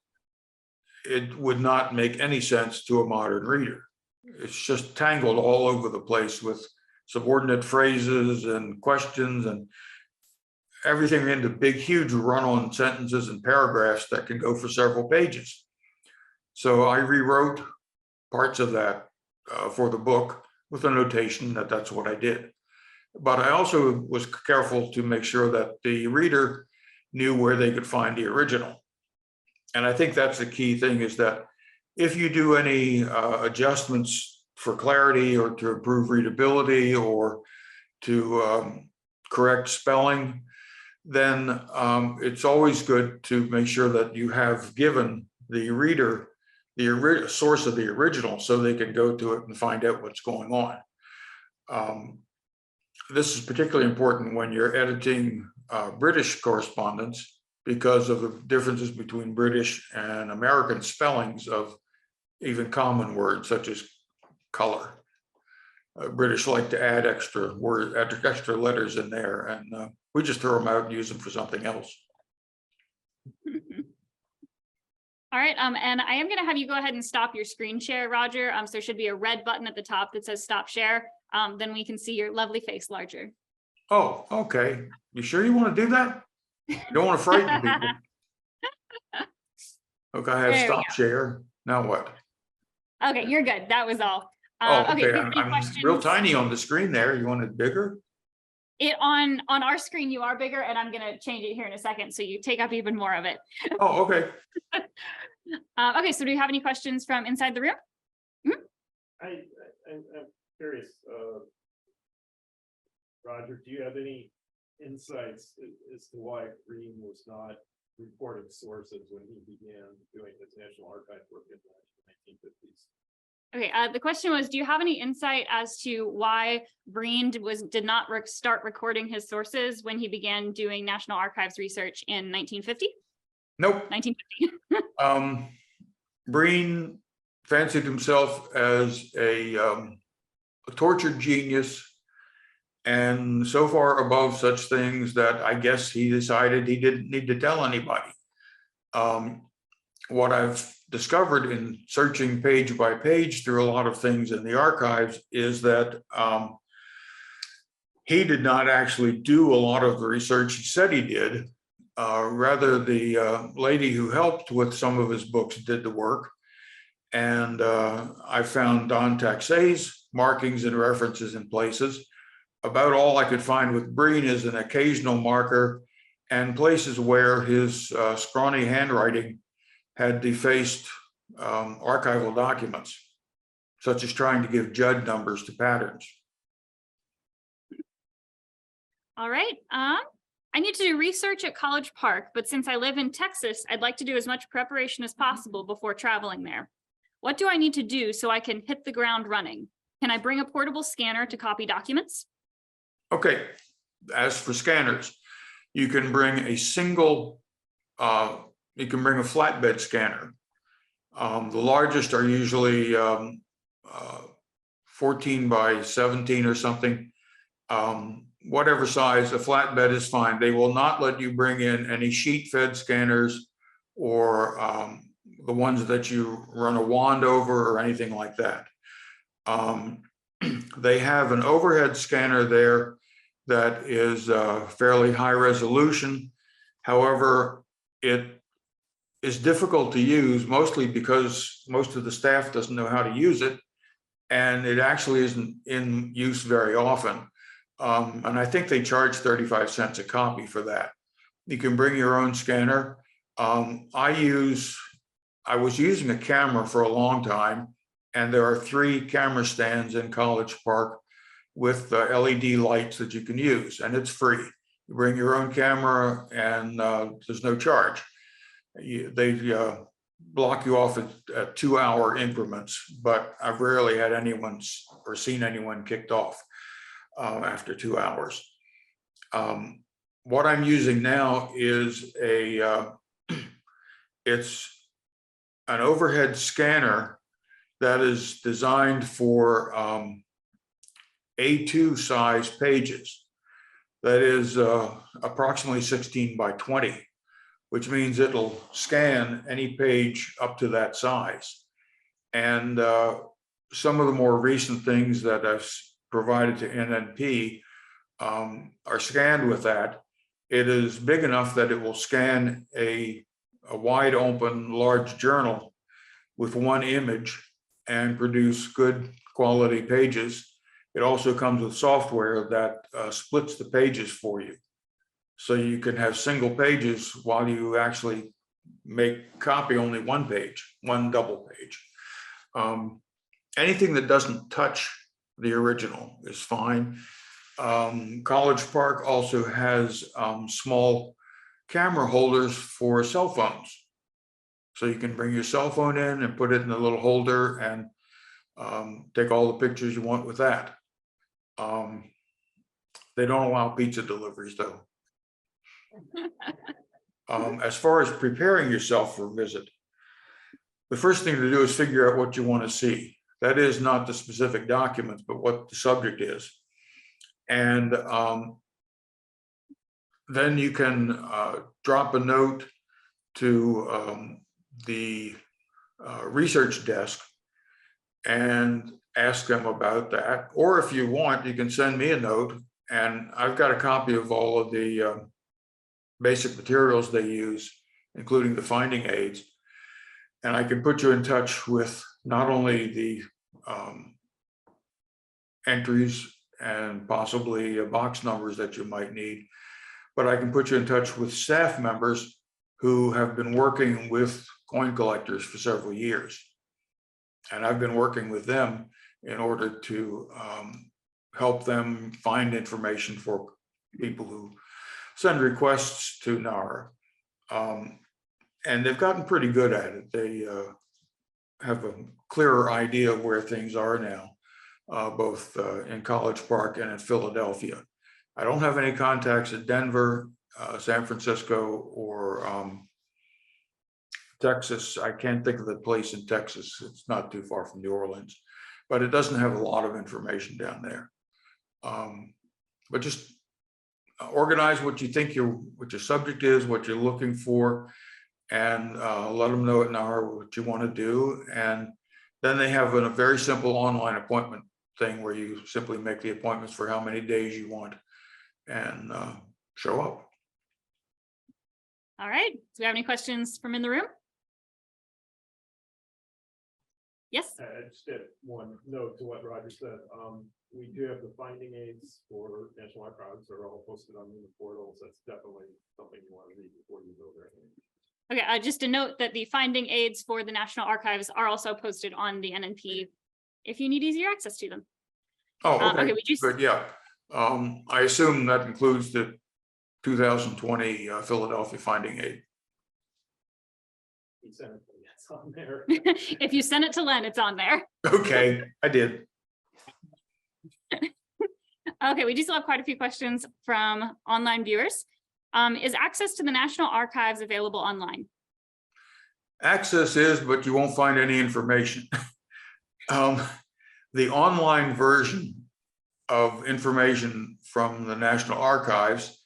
it would not make any sense to a modern reader. It's just tangled all over the place with subordinate phrases and questions and everything into big, huge run-on sentences and paragraphs that can go for several pages. So I rewrote parts of that for the book with a notation that that's what I did. But I also was careful to make sure that the reader knew where they could find the original. And I think that's the key thing, is that if you do any adjustments for clarity or to improve readability or to correct spelling, then it's always good to make sure that you have given the reader the source of the original so they can go to it and find out what's going on. This is particularly important when you're editing British correspondence because of the differences between British and American spellings of even common words such as color. British like to add extra letters in there, and we just throw them out and use them for something else. All right, and I am going to have you go ahead and stop your screen share, Roger. So there should be a red button at the top that says stop share. Then we can see your lovely face larger. Oh, okay. You sure you want to do that? You don't want to frighten people. Okay, I have stop share. Now what? Okay, you're good. That was all. Okay, I'm real tiny on the screen there. You want it bigger? On our screen, you are bigger, and I'm going to change it here in a second so you take up even more of it. Oh, okay. Okay, so do you have any questions from inside the room? Mm-hmm. I'm curious, Roger, do you have any insights as to why Green was not reporting sources when he began doing his National Archive work in the 1950s? Okay, the question was, do you have any insight as to why Breen did not start recording his sources when he began doing National Archives research in 1950? Nope. 1950. Breen fancied himself as a tortured genius, and so far above such things that I guess he decided he didn't need to tell anybody. What I've discovered in searching page by page through a lot of things in the archives is that he did not actually do a lot of the research he said he did. Rather, the lady who helped with some of his books did the work. And I found Don Taxay's markings and references in places, about all I could find with Breen is an occasional marker and places where his scrawny handwriting had defaced archival documents, such as trying to give Judd numbers to patterns. All right. I need to do research at College Park, but since I live in Texas, I'd like to do as much preparation as possible before traveling there. What do I need to do so I can hit the ground running? Can I bring a portable scanner to copy documents? Okay, as for scanners, you can bring a single, you can bring a flatbed scanner. The largest are usually 14 by 17 or something. Whatever size, a flatbed is fine. They will not let you bring in any sheet-fed scanners or the ones that you run a wand over or anything like that. They have an overhead scanner there that is fairly high resolution. However, it is difficult to use, mostly because most of the staff doesn't know how to use it, and it actually isn't in use very often. And I think they charge 35 cents a copy for that. You can bring your own scanner. I was using a camera for a long time, and there are 3 camera stands in College Park with LED lights that you can use, and it's free. You bring your own camera, and there's no charge. They block you off at 2-hour increments, but I've rarely had anyone or seen anyone kicked off after 2 hours. What I'm using now is it's an overhead scanner that is designed for A2 size pages. That is approximately 16 by 20, which means it'll scan any page up to that size. And some of the more recent things that I've provided to NNP are scanned with that. It is big enough that it will scan a wide open large journal with one image and produce good quality pages. It also comes with software that splits the pages for you. So you can have single pages while you actually copy only one page, one double page. Anything that doesn't touch the original is fine. College Park also has small camera holders for cell phones. So you can bring your cell phone in and put it in a little holder and take all the pictures you want with that. They don't allow pizza deliveries though. As far as preparing yourself for a visit, the first thing to do is figure out what you want to see. That is not the specific documents, but what the subject is. And then you can drop a note to the research desk and ask them about that. Or if you want, you can send me a note, and I've got a copy of all of the basic materials they use, including the finding aids. And I can put you in touch with not only the entries and possibly box numbers that you might need, but I can put you in touch with staff members who have been working with coin collectors for several years. And I've been working with them in order to help them find information for people who send requests to NARA. And they've gotten pretty good at it. They have a clearer idea of where things are now, both in College Park and in Philadelphia. I don't have any contacts at Denver, San Francisco, or Texas. I can't think of the place in Texas. It's not too far from New Orleans, but it doesn't have a lot of information down there. But just organize what you think what your subject is, what you're looking for, and let them know at NARA what you want to do. And then they have a very simple online appointment thing where you simply make the appointments for how many days you want and show up. All right. Do we have any questions from in the room? Yes. I just did one note to what Roger said. We do have the finding aids for National Archives are all posted on Newman Portal. So that's definitely something you want to read before you go there. Okay, just a note that the finding aids for the National Archives are also posted on the NNP if you need easier access to them. Oh, okay, okay, would you good, yeah. I assume that includes the 2020 Philadelphia finding aid. He sent it to me. It's on there. If you send it to Len, it's on there. Okay, I did. Okay, we do still have quite a few questions from online viewers. Is access to the National Archives available online? Access is, but you won't find any information. The online version of information from the National Archives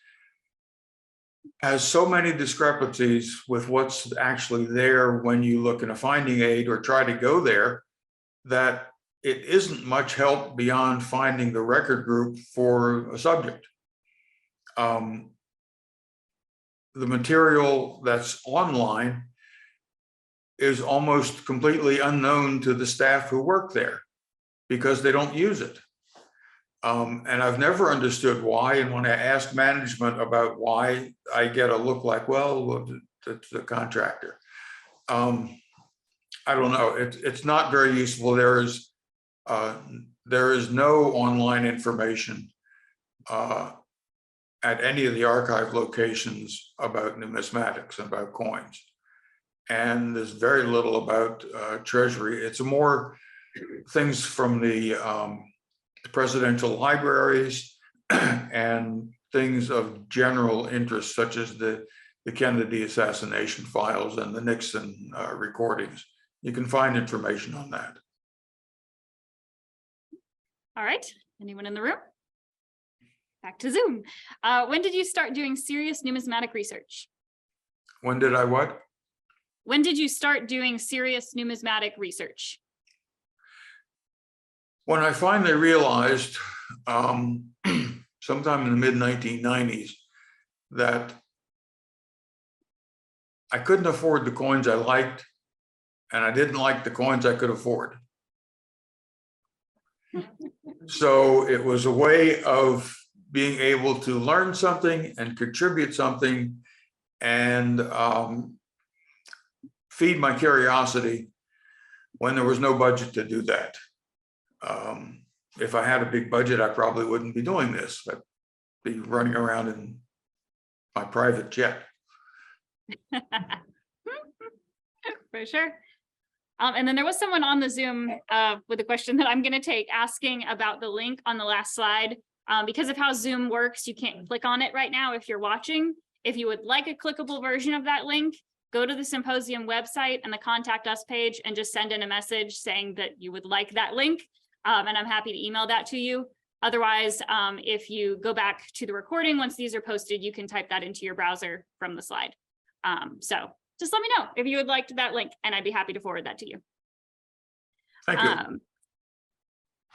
has so many discrepancies with what's actually there when you look in a finding aid or try to go there, that it isn't much help beyond finding the record group for a subject. The material that's online is almost completely unknown to the staff who work there because they don't use it. And I've never understood why. And when I ask management about why, I get a look like, well, it's the contractor. I don't know. It's not very useful. There is no online information at any of the archive locations about numismatics and about coins. And there's very little about treasury. It's more things from the presidential libraries and things of general interest, such as the Kennedy assassination files and the Nixon recordings. You can find information on that. All right, anyone in the room? Back to Zoom. When did you start doing serious numismatic research? When did I what? When did you start doing serious numismatic research? When I finally realized sometime in the mid-1990s that I couldn't afford the coins I liked, and I didn't like the coins I could afford. So it was a way of being able to learn something and contribute something and feed my curiosity when there was no budget to do that. If I had a big budget, I probably wouldn't be doing this. I'd be running around in my private jet. For sure. And then there was someone on the Zoom with a question that I'm going to take, asking about the link on the last slide. Because of how Zoom works, you can't click on it right now if you're watching. If you would like a clickable version of that link, go to the symposium website and the contact us page and just send in a message saying that you would like that link. And I'm happy to email that to you. Otherwise, if you go back to the recording, once these are posted, you can type that into your browser from the slide. So just let me know if you would like that link, and I'd be happy to forward that to you. Thank you.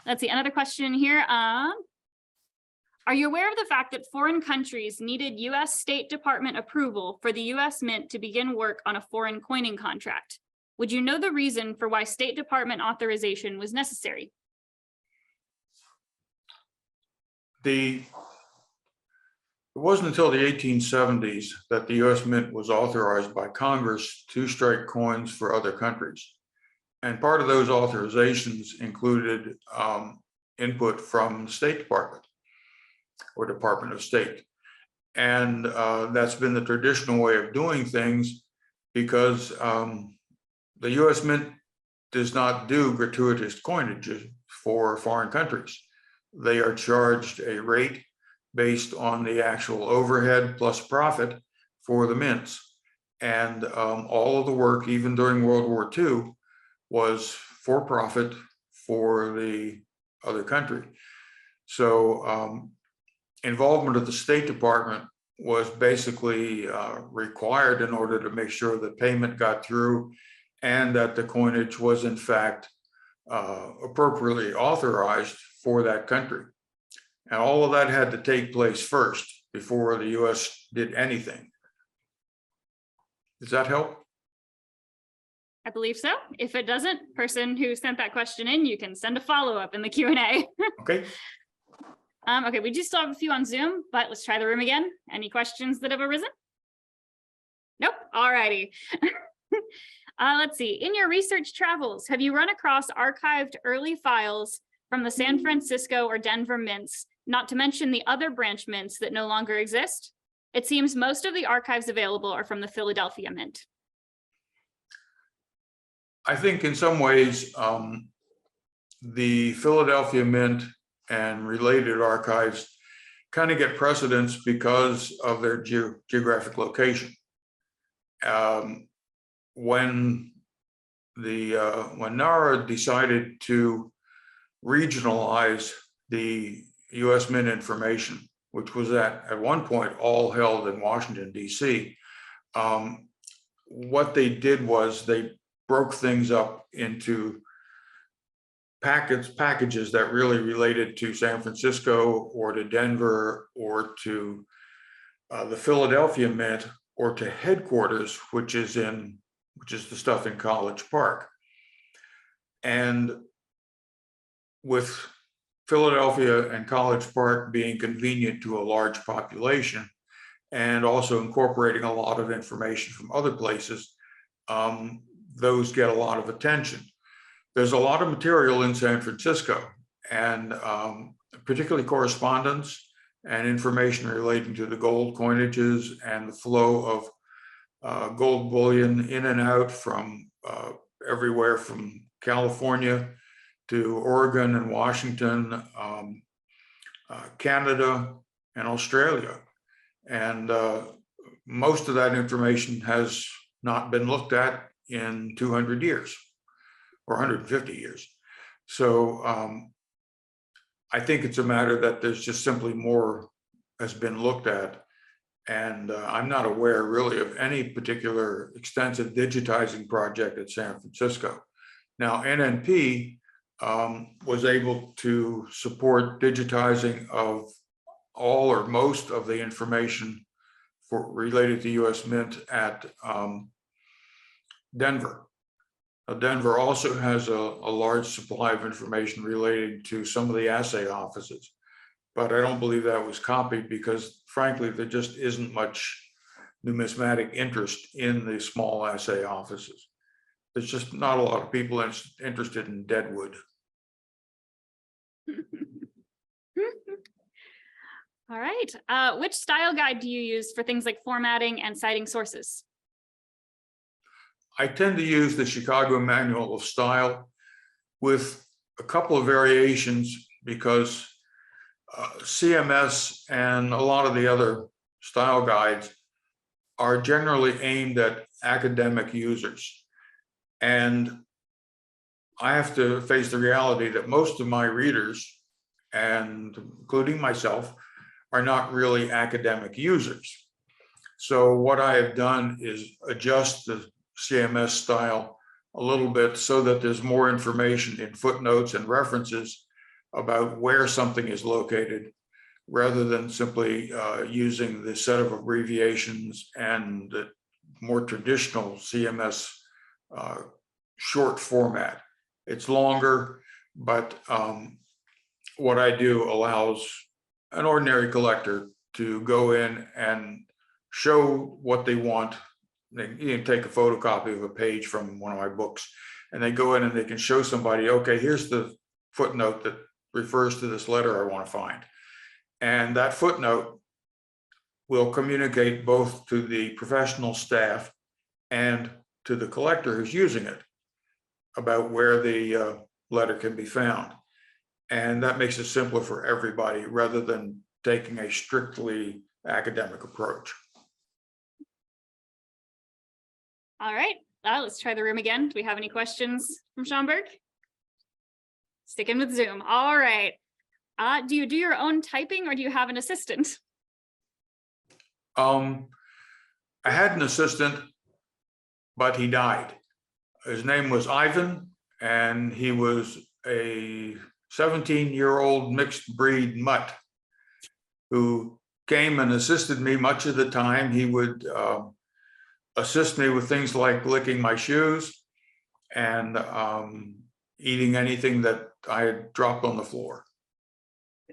Let's see, another question here. Are you aware of the fact that foreign countries needed U.S. State Department approval for the U.S. Mint to begin work on a foreign coining contract? Would you know the reason for why State Department authorization was necessary? It wasn't until the 1870s that the U.S. Mint was authorized by Congress to strike coins for other countries. And part of those authorizations included input from the State Department or Department of State. And that's been the traditional way of doing things because the U.S. Mint does not do gratuitous coinage for foreign countries. They are charged a rate based on the actual overhead plus profit for the mints. And all of the work, even during World War II, was for profit for the other country. So involvement of the State Department was basically required in order to make sure that payment got through and that the coinage was in fact appropriately authorized for that country. And all of that had to take place first before the US did anything. Does that help? I believe so. If it doesn't, person who sent that question in, you can send a follow-up in the Q&A. Okay, Okay, we do still have a few on Zoom, but let's try the room again. Any questions that have arisen? Nope. All righty. Let's see. In your research travels, have you run across archived early files from the San Francisco or Denver mints, not to mention the other branch mints that no longer exist? It seems most of the archives available are from the Philadelphia Mint. I think in some ways, the Philadelphia Mint and related archives kind of get precedence because of their geographic location. When NARA decided to regionalize the U.S. Mint information, which was at one point all held in Washington, D.C., what they did was they broke things up into packages that really related to San Francisco or to Denver or to the Philadelphia Mint or to headquarters, which is the stuff in College Park. And with Philadelphia and College Park being convenient to a large population and also incorporating a lot of information from other places, those get a lot of attention. There's a lot of material in San Francisco, and particularly correspondence and information relating to the gold coinages and the flow of gold bullion in and out from everywhere from California to Oregon and Washington, Canada and Australia. And most of that information has not been looked at in 200 years or 150 years. So I think it's a matter that there's just simply more has been looked at. And I'm not aware really of any particular extensive digitizing project at San Francisco. Now, NNP was able to support digitizing of all or most of the information related to US Mint at Denver. Now, Denver also has a large supply of information relating to some of the assay offices, but I don't believe that was copied because frankly, there just isn't much numismatic interest in the small assay offices. There's just not a lot of people interested in deadwood. All right. Which style guide do you use for things like formatting and citing sources? I tend to use the Chicago Manual of Style with a couple of variations because CMS and a lot of the other style guides are generally aimed at academic users. And I have to face the reality that most of my readers, and including myself, are not really academic users. So what I have done is adjust the CMS style a little bit so that there's more information in footnotes and references about where something is located, rather than simply using the set of abbreviations and the more traditional CMS short format. It's longer, but what I do allows an ordinary collector to go in and show what they want. They can take a photocopy of a page from one of my books, and they go in and they can show somebody, okay, here's the footnote that refers to this letter I want to find. And that footnote will communicate both to the professional staff and to the collector who's using it about where the letter can be found. And that makes it simpler for everybody rather than taking a strictly academic approach. All right, let's try the room again. Do we have any questions from Schaumburg? Sticking with Zoom. All right. Do you do your own typing or do you have an assistant? I had an assistant, but he died. His name was Ivan, and he was a 17-year-old mixed breed mutt who came and assisted me much of the time. He would assist me with things like licking my shoes. and eating anything that I had dropped on the floor.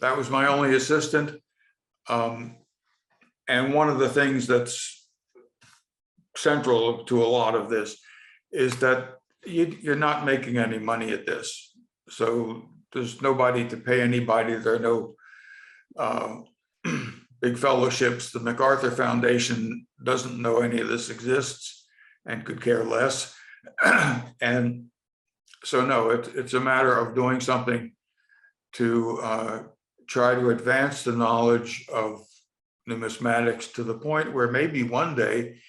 That was my only assistant. And one of the things that's central to a lot of this is that you're not making any money at this. So there's nobody to pay anybody. There are no big fellowships. The MacArthur Foundation doesn't know any of this exists and could care less. And so no, it's a matter of doing something to try to advance the knowledge of numismatics to the point where maybe one day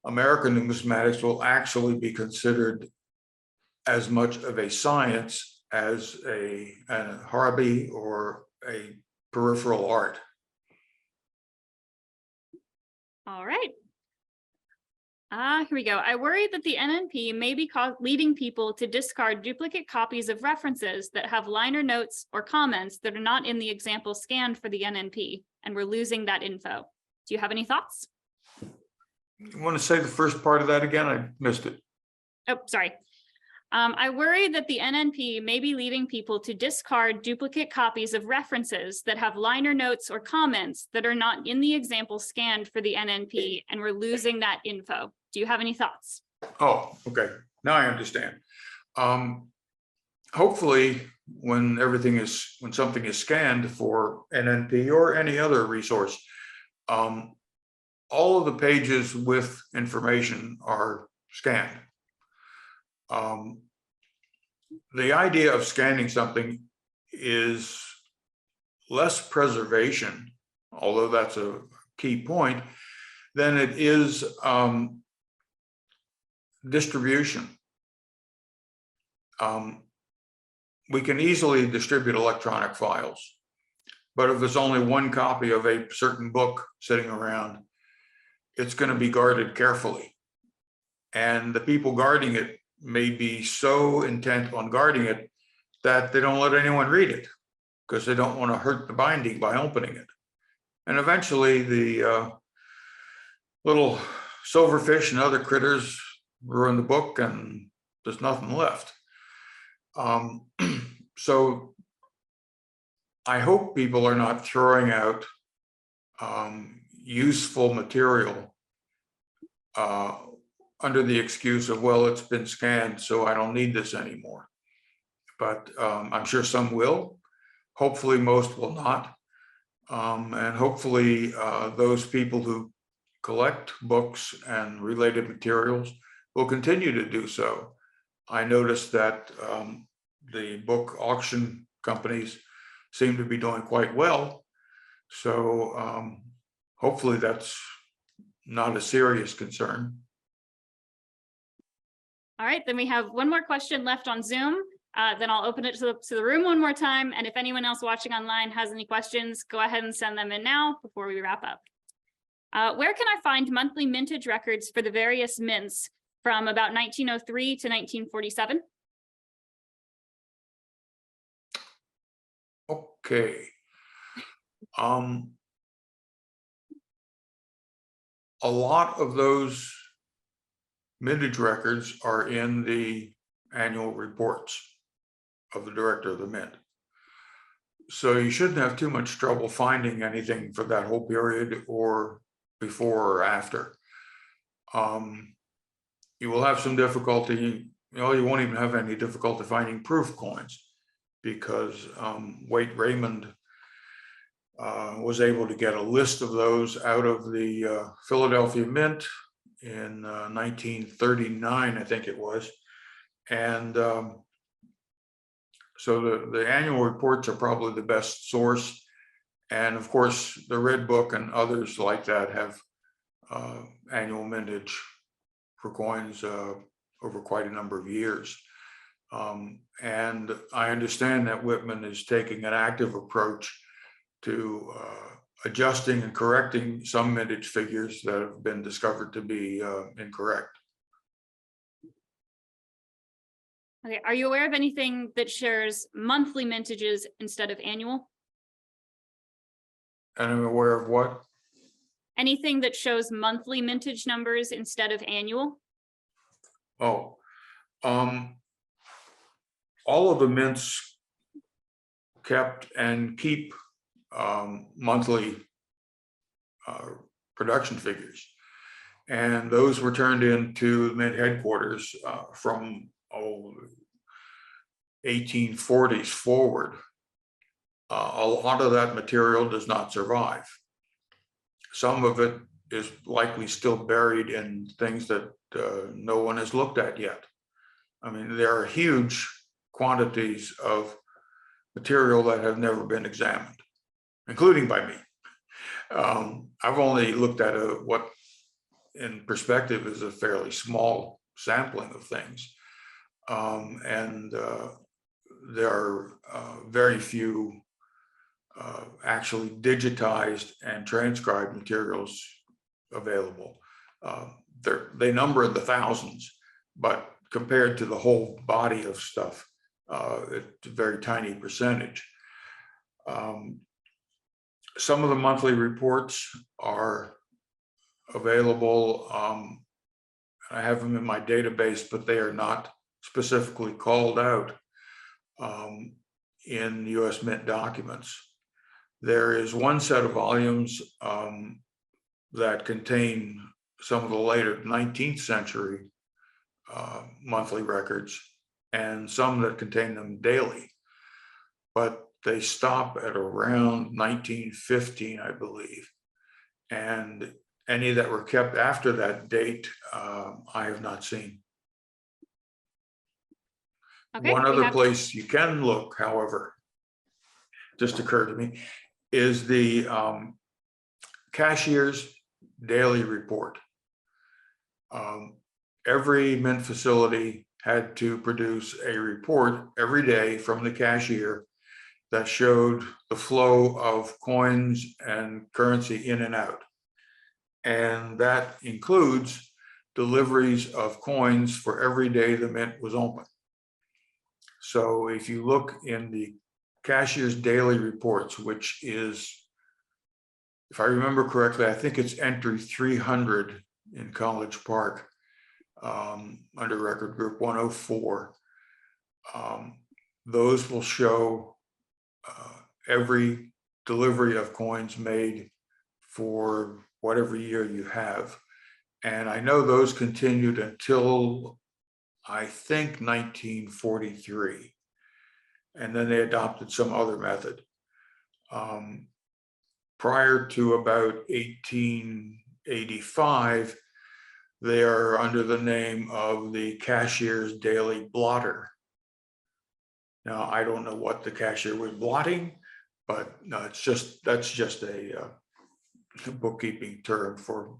American numismatics will actually be considered as much of a science as a hobby or a peripheral art. All right. Here we go. I worry that the NNP may be leading people to discard duplicate copies of references that have liner notes or comments that are not in the example scanned for the NNP, and we're losing that info. Do you have any thoughts? You want to say the first part of that again? I missed it. Oh, sorry. I worry that the NNP may be leading people to discard duplicate copies of references that have liner notes or comments that are not in the example scanned for the NNP, and we're losing that info. Do you have any thoughts? Oh, okay. Now I understand. Hopefully, when something is scanned for NNP or any other resource, all of the pages with information are scanned. The idea of scanning something is less preservation, although that's a key point, than it is distribution. We can easily distribute electronic files, but if there's only one copy of a certain book sitting around, it's going to be guarded carefully. And the people guarding it may be so intent on guarding it that they don't let anyone read it because they don't want to hurt the binding by opening it. And eventually the little silverfish and other critters ruin the book and there's nothing left. So I hope people are not throwing out useful material under the excuse of, well, it's been scanned, so I don't need this anymore. But I'm sure some will. Hopefully most will not. And hopefully those people who collect books and related materials will continue to do so. I noticed that the book auction companies seem to be doing quite well. So hopefully that's not a serious concern. All right, then we have one more question left on Zoom. Then I'll open it to the room one more time. And if anyone else watching online has any questions, go ahead and send them in now before we wrap up. Where can I find monthly mintage records for the various mints from about 1903 to 1947? Okay. A lot of those mintage records are in the annual reports of the director of the mint. So you shouldn't have too much trouble finding anything for that whole period or before or after. You will have some difficulty, you won't even have any difficulty finding proof coins because Waite Raymond was able to get a list of those out of the Philadelphia Mint in 1939, I think it was. And so the annual reports are probably the best source. And of course, the Red Book and others like that have annual mintage for coins over quite a number of years. And I understand that Whitman is taking an active approach to adjusting and correcting some mintage figures that have been discovered to be incorrect. Okay, are you aware of anything that shares monthly mintages instead of annual? And I'm aware of what? Anything that shows monthly mintage numbers instead of annual? Oh, All of the mints kept and keep monthly production figures. And those were turned into the Mint headquarters from 1840s forward. A lot of that material does not survive. Some of it is likely still buried in things that no one has looked at yet. I mean, there are huge quantities of material that have never been examined, including by me. I've only looked at what in perspective is a fairly small sampling of things. There are very few actually digitized and transcribed materials available. They number in the thousands, but compared to the whole body of stuff, it's a very tiny percentage. Some of the monthly reports are available. I have them in my database, but they are not specifically called out in US Mint documents. There is one set of volumes that contain some of the later 19th century monthly records, and some that contain them daily, but they stop at around 1915, I believe. And any that were kept after that date, I have not seen. Okay, One other place you can look, however, just occurred to me, is the cashier's daily report. Every Mint facility had to produce a report every day from the cashier that showed the flow of coins and currency in and out. And that includes deliveries of coins for every day the Mint was open. So if you look in the cashier's daily reports, which is, if I remember correctly, I think it's entry 300 in College Park, under record group 104. Those will show every delivery of coins made for whatever year you have. And I know those continued until I think 1943. And then they adopted some other method. Prior to about 1885, they are under the name of the Cashier's Daily Blotter. Now, I don't know what the cashier was blotting, but no, that's just a bookkeeping term for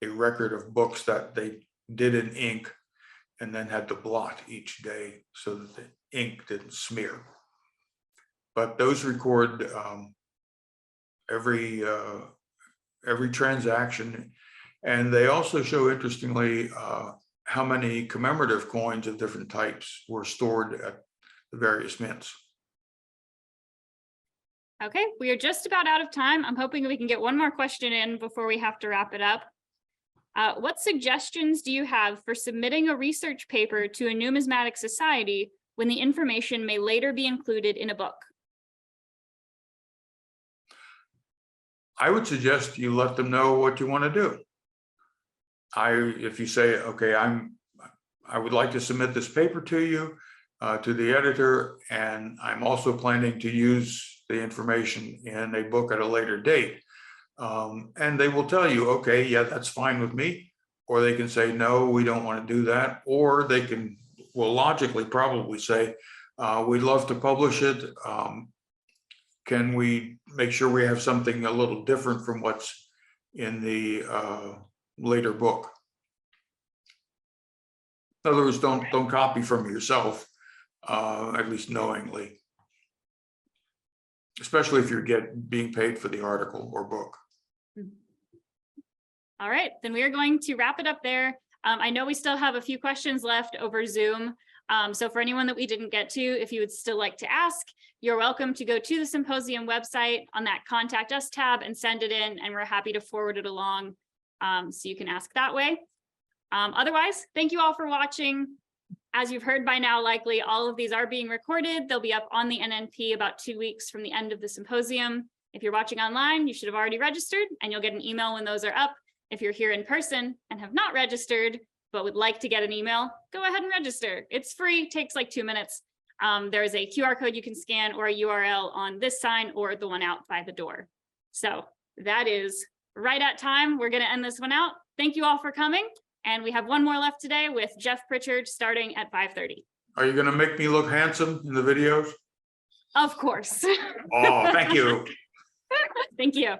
a record of books that they did in ink and then had to blot each day so that the ink didn't smear. But those record every transaction, and they also show, interestingly, how many commemorative coins of different types were stored at the various mints. Okay, we are just about out of time. I'm hoping we can get one more question in before we have to wrap it up. What suggestions do you have for submitting a research paper to a numismatic society when the information may later be included in a book? I would suggest you let them know what you want to do. If you say, okay, I would like to submit this paper to you, to the editor, and I'm also planning to use the information in a book at a later date. And they will tell you, okay, yeah, that's fine with me. Or they can say, no, we don't want to do that. Or they will logically probably say, we'd love to publish it. Can we make sure we have something a little different from what's in the later book? In other words, don't copy from yourself, at least knowingly, especially if you're being paid for the article or book. All right, then we are going to wrap it up there. I know we still have a few questions left over Zoom. So for anyone that we didn't get to, if you would still like to ask, you're welcome to go to the symposium website on that Contact Us tab and send it in, and we're happy to forward it along so you can ask that way. Otherwise, thank you all for watching. As you've heard by now, likely all of these are being recorded. They'll be up on the NNP about 2 weeks from the end of the symposium. If you're watching online, you should have already registered and you'll get an email when those are up. If you're here in person and have not registered, but would like to get an email, go ahead and register. It's free, takes like 2 minutes. There is a QR code you can scan or a URL on this sign or the one out by the door. So that is right at time. We're going to end this one out. Thank you all for coming. And we have one more left today with Jeff Pritchard starting at 5:30. Are you gonna make me look handsome in the videos? Of course. Oh, thank you. Thank you.